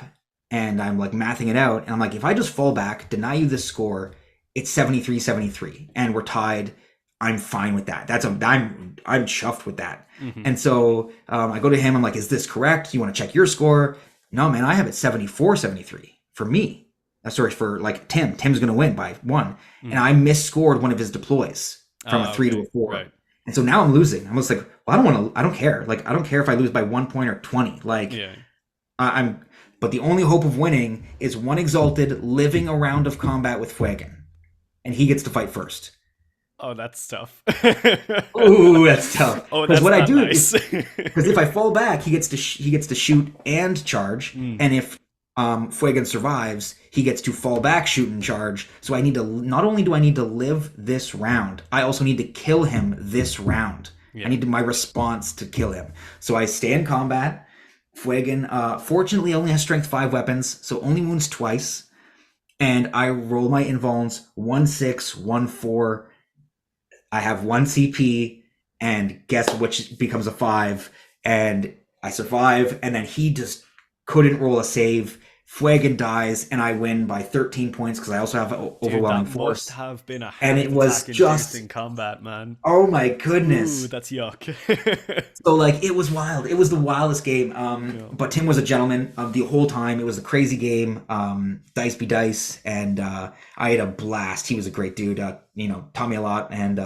and I'm like mathing it out, and I'm like, if I just fall back, deny you this score, it's 73-73, and we're tied. I'm fine with that. I'm chuffed with that. Mm-hmm. And so I go to him. I'm like, is this correct? You want to check your score? No, man, I have it 74-73 for me. Sorry, for like Tim. Tim's going to win by 1. Mm-hmm. And I misscored one of his deploys from a 3 to a 4. Right. And so now I'm losing. I'm just like, well, I don't care. Like, I don't care if I lose by 1 point or 20. Like, yeah. But the only hope of winning is 1 Exalted living a round of combat with Fuegan. And he gets to fight first. Oh, that's tough. Ooh, that's tough. Oh, that's what I do nice. Because if I fall back, he gets to shoot and charge, and if Fuegan survives, he gets to fall back, shoot, and charge. So I need to not only do I need to live this round, I also need to kill him this round. Yeah. I need my response to kill him. So I stay in combat. Fuegan, fortunately, only has strength 5 weapons, so only wounds twice, and I roll my invulns 1-6, 1-4. I have 1 CP, and guess which becomes a 5, and I survive, and then he just couldn't roll a save. Fuegan dies, and I win by 13 points because I also have overwhelming force. That must have been a and it was just in combat, man. Oh my goodness! Ooh, that's yuck. So like, it was wild. It was the wildest game. But Tim was a gentleman the whole time. It was a crazy game. Dice be dice, and I had a blast. He was a great dude. Taught me a lot, and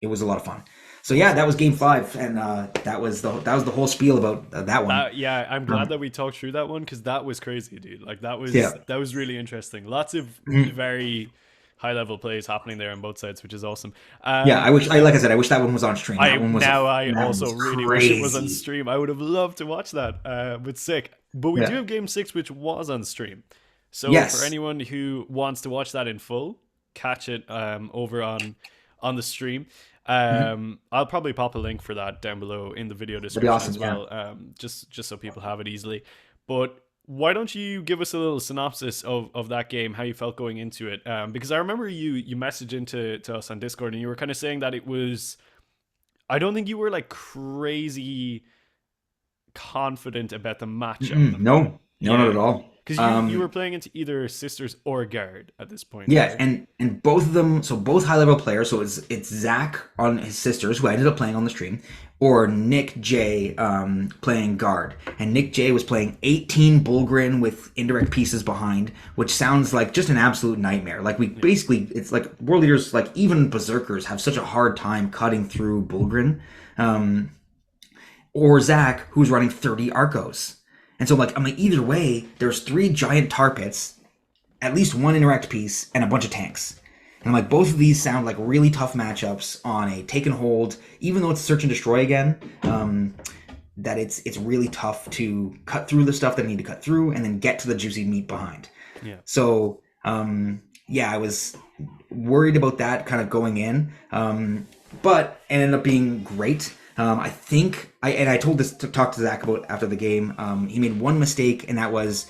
it was a lot of fun. So yeah, that was game 5, and that was the whole spiel about that one. I'm glad that we talked through that one, because that was crazy, dude. Like that was really interesting. Lots of very high level plays happening there on both sides, which is awesome. I wish that one was on stream. I also really wish it was on stream. I would have loved to watch that. But sick. But we do have game 6, which was on stream. So for anyone who wants to watch that in full, catch it over on the stream. I'll probably pop a link for that down below in the video description as well, just so people have it easily. But why don't you give us a little synopsis of that game, how you felt going into it? Because I remember you messaged into us on Discord, and you were kind of saying that it was, I don't think you were like crazy confident about the matchup. No, not at all. Because you were playing into either Sisters or Guard at this point. Yeah, right? and both of them, so both high level players. So it's Zach on his Sisters, who I ended up playing on the stream, or Nick J playing Guard. And Nick J was playing 18 Bullgrin with indirect pieces behind, which sounds like just an absolute nightmare. Like basically, it's like World Leaders, like even Berserkers have such a hard time cutting through Bullgrin. Or Zach, who's running 30 Arcos. And so I'm like, either way, there's 3 giant tar pits, at least 1 interact piece, and a bunch of tanks. And I'm like, both of these sound like really tough matchups on a take and hold, even though it's search and destroy again, that it's really tough to cut through the stuff that I need to cut through and then get to the juicy meat behind. Yeah. So, I was worried about that kind of going in, but it ended up being great. I think I told this to talk to Zach about after the game. He made one mistake, and that was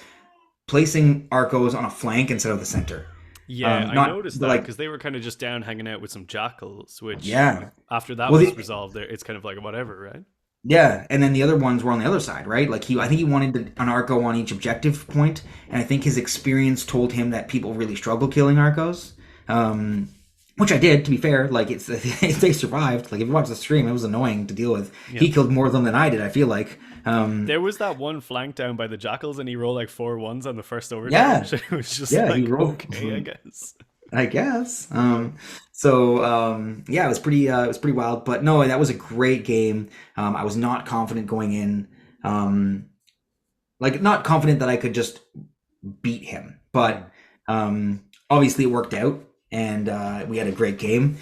placing Arcos on a flank instead of the center. Yeah, I Not noticed that like, because they were kind of just down hanging out with some jackals, which yeah. after that Well, was resolved, it's kind of like whatever, right? yeah, and then the other ones were on the other side, right? Like I think he wanted an Arco on each objective point, and I think his experience told him that people really struggle killing Arcos. Um, which I did, to be fair. Like it's they survived. Like if you watch the stream, it was annoying to deal with. Yeah. He killed more of them than I did. I feel like. There was that one flank down by the jackals, and he rolled like 4 1s on the first Yeah, overcharge. It was just yeah, he like, rolled. okay, I guess. I guess. Yeah, it was pretty wild. But no, that was a great game. I was not confident going in. Um, like not confident that I could just beat him, Mm. but obviously it worked out, and we had a great game.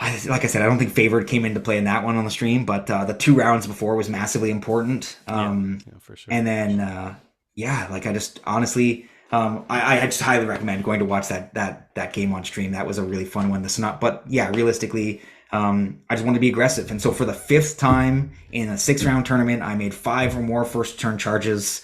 Like I said, I don't think favored came into play in that one on the stream, but the 2 rounds before was massively important. Yeah, yeah, for sure. And then yeah, like I just honestly, I just highly recommend going to watch that game on stream. That was a really fun one. This not, but yeah, realistically, I just want to be aggressive, and so for the 5th time in a 6 round tournament, I made 5 or more first turn charges.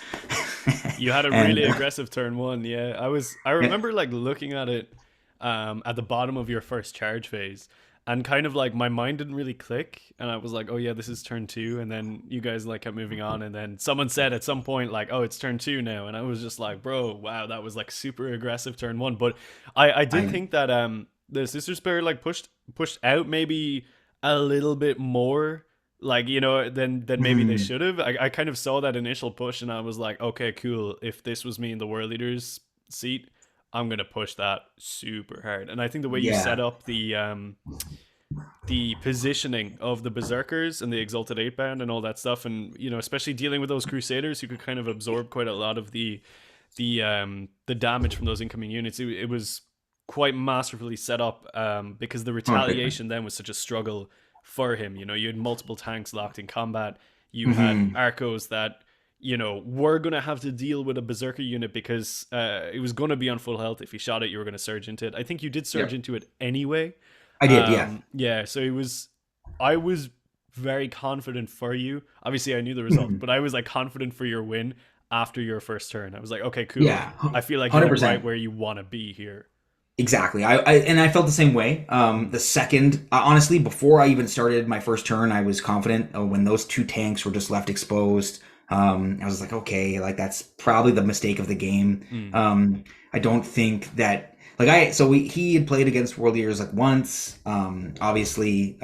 You had a and really aggressive turn one. Yeah, I remember like looking at it at the bottom of your first charge phase, and kind of like my mind didn't really click, and I was like, oh yeah, this is turn 2, and then you guys like kept moving on, and then someone said at some point like, oh, it's turn 2 now, and I was just like, bro, wow, that was like super aggressive turn 1. But I did I think that the sister spare like pushed out maybe a little bit more, like, you know, than maybe they mm, should have. I kind of saw that initial push, and I was like, okay, cool, if this was me in the world leaders seat, I'm gonna push that super hard. And I think the way you set yeah. up the positioning of the berserkers and the exalted 8 bound and all that stuff, and you know, especially dealing with those crusaders who could kind of absorb quite a lot of the damage from those incoming units, it was quite masterfully set up, because the Oh, great. retaliation then was such a struggle for him. You know, you had multiple tanks locked in combat, you had Hmm. arcos that, you know, were going to have to deal with a berserker unit because it was going to be on full health. If you shot it, you were going to surge into it. I think you did surge Yep. into it anyway. I did. Yeah. Yeah, so I was very confident for you. Obviously, I knew the result, but I was like confident for your win after your first turn. I was like, okay, cool. Yeah. I feel like you're like right 100%. where you want to be here. Exactly. I felt the same way. The second, honestly, before I even started my first turn, I was confident. When those 2 tanks were just left exposed, I was like, okay, like that's probably the mistake of the game. Mm. I don't think that like he had played against World Eaters like once. Obviously,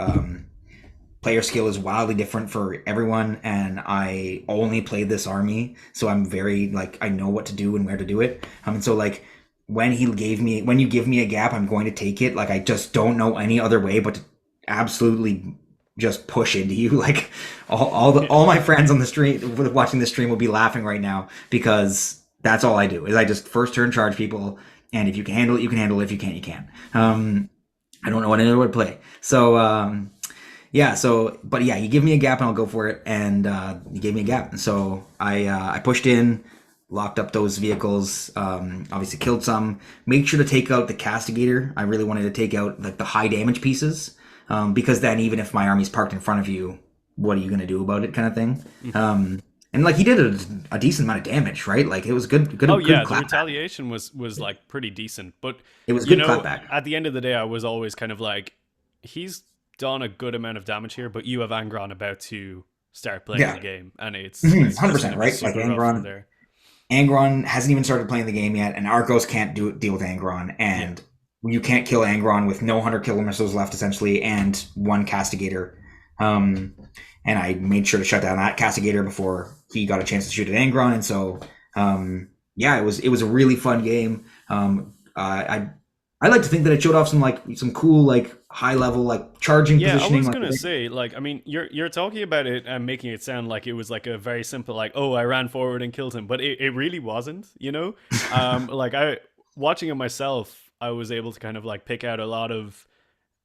player skill is wildly different for everyone, and I only played this army, so I'm very like I know what to do and where to do it. And so like when you give me a gap, I'm going to take it. Like I just don't know any other way but to absolutely just push into you. Like all my friends on the stream watching the stream will be laughing right now because that's all I do is I just first turn charge people, and if you can handle it, you can handle it. If you can't, you can't. I don't know what another way to play. So yeah, so but yeah, you give me a gap and I'll go for it, and you gave me a gap, and so I pushed in, locked up those vehicles, obviously killed some. Made sure to take out the castigator. I really wanted to take out like the high damage pieces, because then even if my army's parked in front of you, what are you gonna do about it, kind of thing. And like he did a decent amount of damage, right? Like it was Oh good yeah, the clapback. retaliation was like pretty decent, but It was you good know, clapback. at the end of the day, I was always kind of like, he's done a good amount of damage here, but you have Angron about to start playing Yeah, the game, and it's hundred just going percent, to be right? Like super rough from Angron, there. Angron hasn't even started playing the game yet, and Arcos can't deal with Angron, Yeah. and you can't kill Angron with no 100 killer missiles left, essentially, and one castigator. Um, and I made sure to shut down that castigator before he got a chance to shoot at Angron, and so yeah, it was a really fun game. I like to think that it showed off some cool like high level like charging Yeah, I positioning. was Like gonna say, like, I mean, you're talking about it and making it sound like it was like a very simple, like, oh, I ran forward and killed him, but it really wasn't, you know. Like I watching it myself, I was able to kind of like pick out a lot of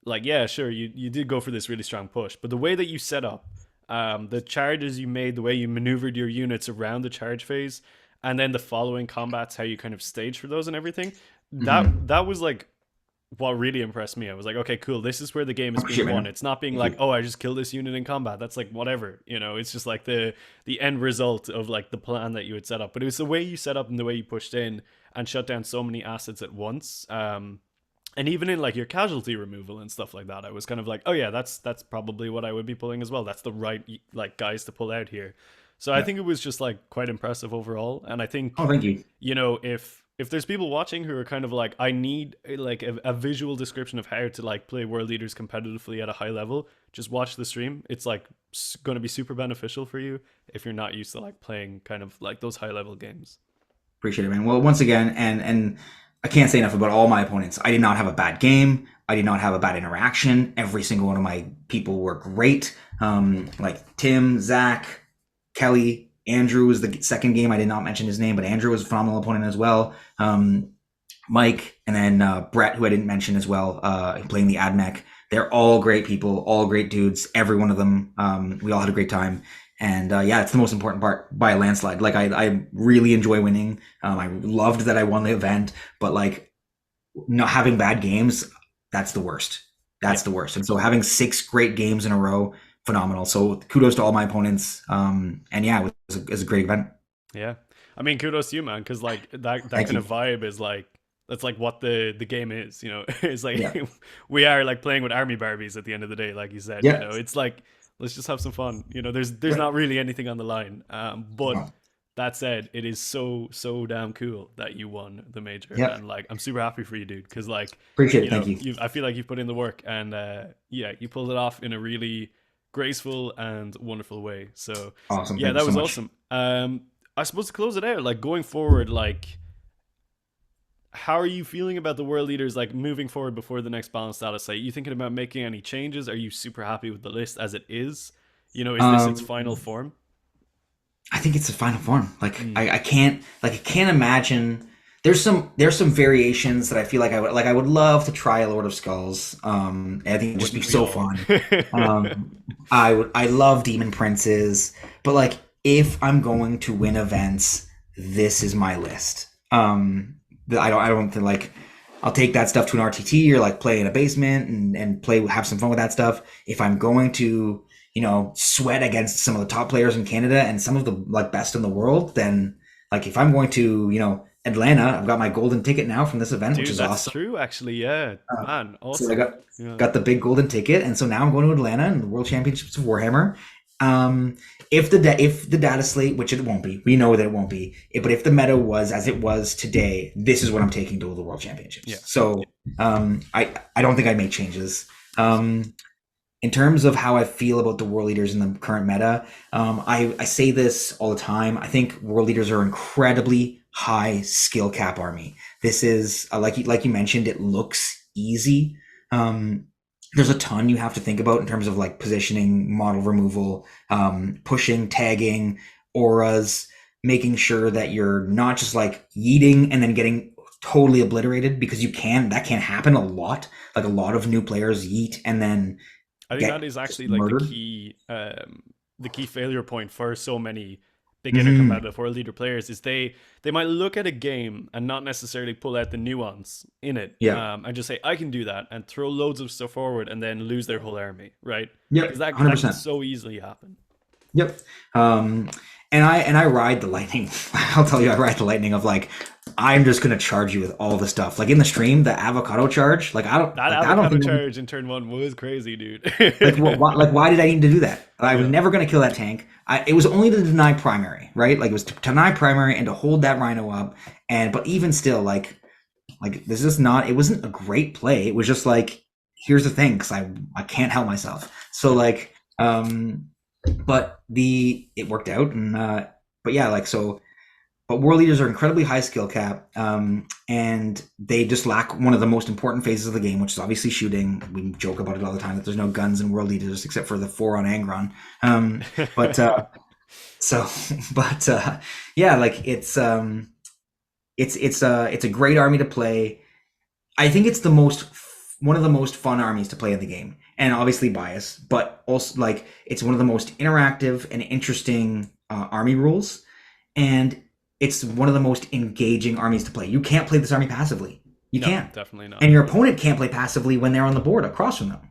like, yeah, sure, you did go for this really strong push, but the way that you set up, the charges you made, the way you maneuvered your units around the charge phase, and then the following combats, how you kind of staged for those and everything, mhm. that was like what really impressed me. I was like, okay, cool. This is where the game I is being appreciate it, won. man. It's not being Thank like, you. oh, I just killed this unit in combat. That's like whatever, you know. It's just like the end result of like the plan that you had set up. But it was the way you set up and the way you pushed in and shut down so many assets at once. And even in like your casualty removal and stuff like that, I was kind of like, oh yeah, that's probably what I would be pulling as well. That's the right like guys to pull out here. So I Yeah. think it was just like quite impressive overall. And I Oh, think, thank you. you know, if there's people watching who are kind of like, I need like a visual description of how to like play world leaders competitively at a high level, just watch the stream. It's like going to be super beneficial for you if you're not used to like playing kind of like those high level games. Appreciate it, man. Well, once again, and I can't say enough about all my opponents. I did not have a bad game. I did not have a bad interaction. Every single one of my people were great. Like Tim, Zach, Kelly, Andrew was the second game. I did not mention his name, but Andrew was a phenomenal opponent as well. Mike, and then Brett, who I didn't mention as well, playing the AdMech. They're all great people, all great dudes. Every one of them. We all had a great time. And yeah, it's the most important part by a landslide. Like I really enjoy winning. I loved that I won the event, but like not having bad games, that's the worst. Yeah. That's the worst. And so having 6 great games in a row, phenomenal. So kudos to all my opponents. And yeah, it was a great event. Yeah. I mean, kudos to you, man, because like that Thank kind you. of vibe is like that's like what the game is, you know. It's Yeah. like we are like playing with army Barbies at the end of the day, like you said, you Yeah. know. It's like let's just have some fun. You know, there's Right. not really anything on the line. But Oh, that said, it is so damn cool that you won the major, yeah. and like I'm super happy for you, dude, because like Appreciate it. you Thank know you. you I feel like you've put in the work, and yeah, you pulled it off in a really graceful and wonderful way. So Awesome. yeah, Thank you that so was much. awesome. I suppose to close it out, like going forward, like how are you feeling about the world leaders like moving forward before the next balance status? Are you thinking about making any changes? Are you super happy with the list as it is? You know, is this its Um, final form? I think it's the final form. Like Mm. I can't imagine. There's some variations that I feel like I would love to try a Lord of Skulls. I think it'd just be Wouldn't we so all? fun. I love Demon Princes, but like if I'm going to win events, this is my list. I don't think like I'll take that stuff to an RTT or like play in a basement and play have some fun with that stuff. If I'm going to sweat against some of the top players in Canada and some of the like best in the world, then like if I'm going to Atlanta, I've got my golden ticket now from this event, which Dude, is that's awesome. true actually. Yeah. Man, So I awesome. got Yeah. got the big golden ticket, and so now I'm going to Atlanta and the World Championships of Warhammer. If the data slate, which it won't be, we know that it won't be, but if the meta was as it was today, this is what I'm taking to the World Yeah. Championships. So I don't think I make changes. In terms of how I feel about the world leaders in the current meta, I say this all the time. I think world leaders are incredibly high skill cap army. This is like you mentioned, it looks easy. There's a ton you have to think about in terms of like positioning, model removal, pushing, tagging, auras, making sure that you're not just like yeeting and then getting totally obliterated, because that can happen a lot. Like a lot of new players yeet and then I think that get is just actually like murdered. the key failure point for so many beginner Mm-hmm. competitive world leader players is they might look at a game and not necessarily pull out the nuance in it, Yeah. and just say I can do that and throw loads of stuff forward and then lose their whole army, right? Yep. Because one that Hundred that can percent. so easily happen. Yep. And I ride the lightning. I'll tell you, I ride the lightning of like, I'm just gonna charge you with all the stuff. Like in the stream, the avocado charge. That I don't avocado think charge in turn one was crazy, dude. like why did I need to do that? I was Yeah. never gonna kill that tank. It was only to deny primary, right? Like it was to deny primary and to hold that rhino up. But even still, like this is not. It wasn't a great play. It was just like, here's the thing, because I can't help myself. So Yeah. like but it worked out. And but yeah, like so but world leaders are incredibly high skill cap, and they just lack one of the most important phases of the game, which is obviously shooting. We joke about it all the time that there's no guns in world leaders except for the 4 on Angron. But so but yeah, like it's a great army to play. I think it's one of the most fun armies to play in the game, and obviously bias, but also like it's one of the most interactive and interesting army rules, and it's one of the most engaging armies to play. You can't play this army passively. You No, can't. definitely not. And your opponent can't play passively when they're on the board across from them.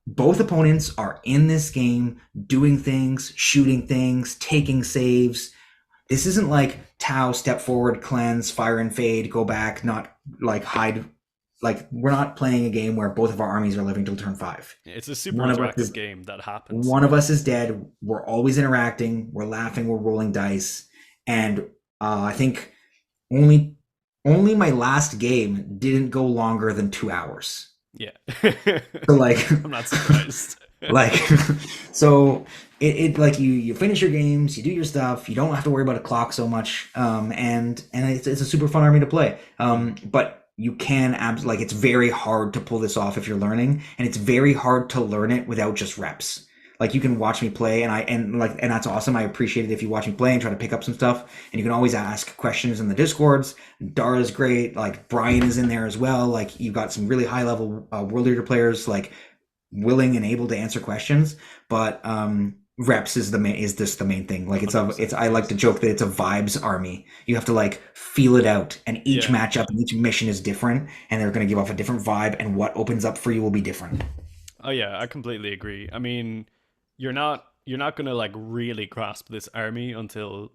Both opponents are in this game doing things, shooting things, taking saves. This isn't like Tau, step forward, cleanse, fire and fade, go back, not like hide. Like, we're not playing a game where both of our armies are living till turn 5. It's a super One of us interactive is game that happens. one of us is dead. We're always interacting. We're laughing. We're rolling dice. And I think only my last game didn't go longer than 2 hours. Yeah. So like, I'm not surprised. like, so it like you finish your games, you do your stuff, you don't have to worry about a clock so much, and it's a super fun army to play. But you can like, it's very hard to pull this off if you're learning, and it's very hard to learn it without just reps. Like, you can watch me play, and that's awesome. I appreciate it if you watch me play and try to pick up some stuff. And you can always ask questions in the discords. Dara's great. Like, Brian is in there as well. Like, you've got some really high level world leader players, like, willing and able to answer questions. But reps is just the main thing. Like, I like to joke that it's a vibes army. You have to like feel it out, and each matchup and each mission is different, and they're going to give off a different vibe, and what opens up for you will be different. Oh yeah, I completely agree. I mean, you're not gonna like really grasp this army until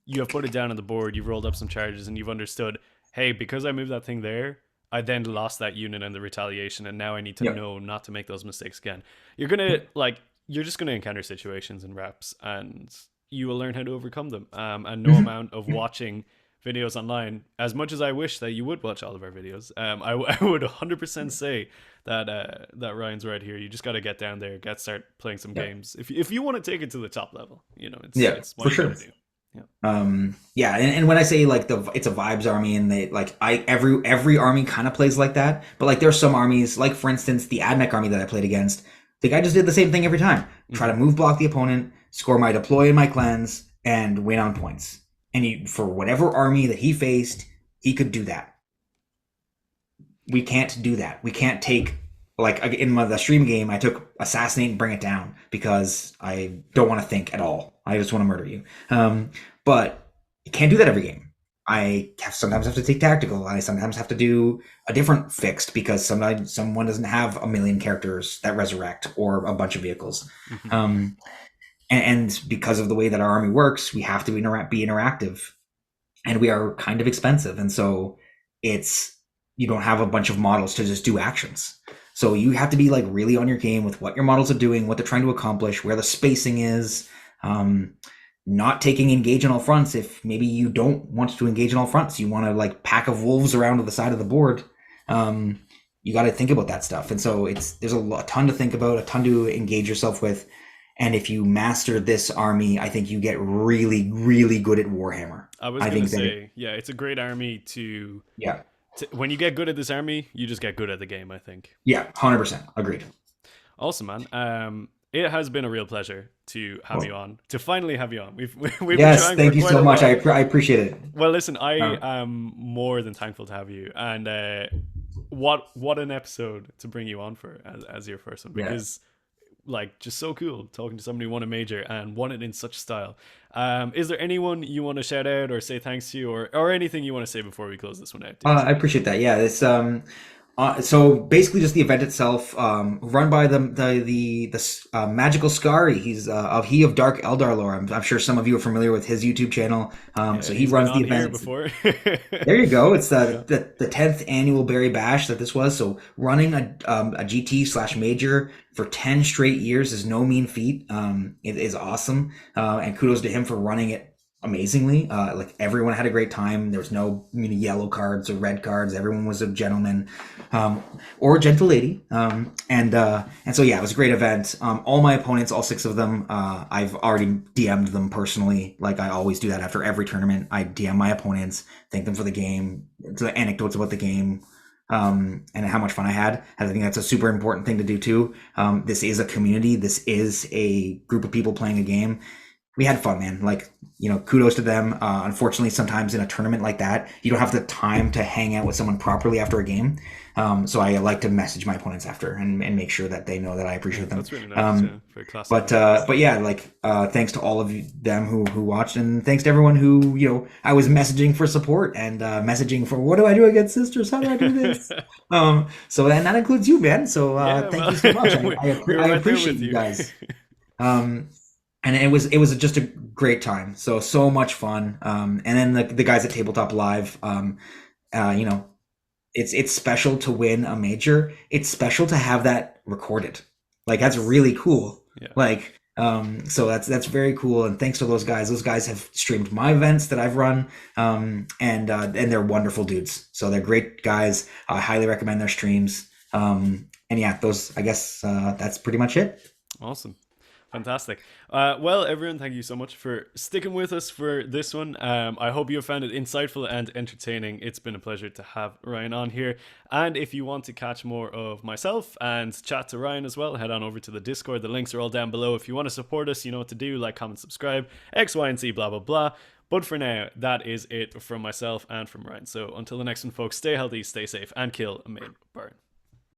you have put it down on the board, you've rolled up some charges, and you've understood, hey, because I moved that thing there, I then lost that unit and the retaliation, and now I need to know not to make those mistakes again. You're just gonna encounter situations and reps, and you will learn how to overcome them. And no amount of watching videos online, as much as I wish that you would watch all of our videos, I would 100% say that Ryan's right here. You just got to get down there, start playing some games. If you want to take it to the top level, it's what for you sure. gotta do. Yeah. And when I say like it's a vibes army, and they like, every army kind of plays like that, but like, there's some armies, like for instance the Admech army that I played against, the guy just did the same thing every time. Try to move block the opponent, score my deploy and my cleanse, and win on points. And for whatever army that he faced, he could do that. We can't do that. We can't take, like, in the stream game, I took assassinate and bring it down because I don't want to think at all. I just want to murder you. But you can't do that every game. I sometimes have to take tactical. I sometimes have to do a different fixed because sometimes someone doesn't have a million characters that resurrect or a bunch of vehicles. And because of the way that our army works, we have to be interactive, and we are kind of expensive. And so you don't have a bunch of models to just do actions. So you have to be like really on your game with what your models are doing, what they're trying to accomplish, where the spacing is, not taking engage on all fronts. If maybe you don't want to engage on all fronts, you want to like pack of wolves around to the side of the board. You got to think about that stuff. And so there's a ton to think about, a ton to engage yourself with. And if you master this army, I think you get really, really good at Warhammer. I was going to say, it's a great army to... Yeah. When you get good at this army, you just get good at the game, I think. Yeah, 100%. Agreed. Awesome, man. It has been a real pleasure to have you on, to finally have you on. We've yes, been trying thank you so much. I appreciate it. Well, listen, I am more than thankful to have you. And what an episode to bring you on for as your first one, because... like, just so cool talking to somebody who won a major and won it in such style. Is there anyone you want to shout out or say thanks to, or anything you want to say before we close this one out? I appreciate that. Yeah, it's so basically just the event itself, run by the magical Scary. He's of Dark Eldar lore. I'm sure some of you are familiar with his YouTube channel. So he runs the event. Before. There you go. It's the 10th annual Barrie Bash that this was. So running a GT/major for 10 straight years is no mean feat. It is awesome, and kudos to him for running it amazingly. Like, everyone had a great time. There was no yellow cards or red cards. Everyone was a gentleman, or a gentle lady. And so it was a great event. All my opponents, all 6 of them, I've already DM'd them personally. Like, I always do that after every tournament. I DM my opponents, thank them for the game, the anecdotes about the game, and how much fun I had. I think that's a super important thing to do too. This is a community. This is a group of people playing a game. we had fun, man. Like, kudos to them. Unfortunately, sometimes in a tournament like that, you don't have the time to hang out with someone properly after a game. So I like to message my opponents after and make sure that they know that I appreciate them. That's really nice. Yeah, very classic But of you. but yeah, like thanks to all of them who watched, and thanks to everyone who I was messaging for support and messaging for what do I do against sisters? How do I do this? So and that includes you, man. So Yeah, thank well, you so much. we were I right there appreciate with you you. guys. Um, and it was just a great time. So much fun. And then the guys at Tabletop Live, uh, you know, it's special to win a major. It's special to have that recorded. Like that's Yes. really cool. Yeah. Like so that's very cool. And thanks to those guys. Those guys have streamed my events that I've run. And they're wonderful dudes. So they're great guys. I highly recommend their streams. And yeah, those I guess that's pretty much it. Awesome. Fantastic. Well, everyone, thank you so much for sticking with us for this one. I hope you have found it insightful and entertaining. It's been a pleasure to have Ryan on here. And if you want to catch more of myself and chat to Ryan as well, head on over to the Discord. The links are all down below. If you want to support us, you know what to do. Like, comment, subscribe, X, Y, and Z, blah, blah, blah. But for now, that is it from myself and from Ryan. So until the next one, folks, stay healthy, stay safe, and kill a main burn.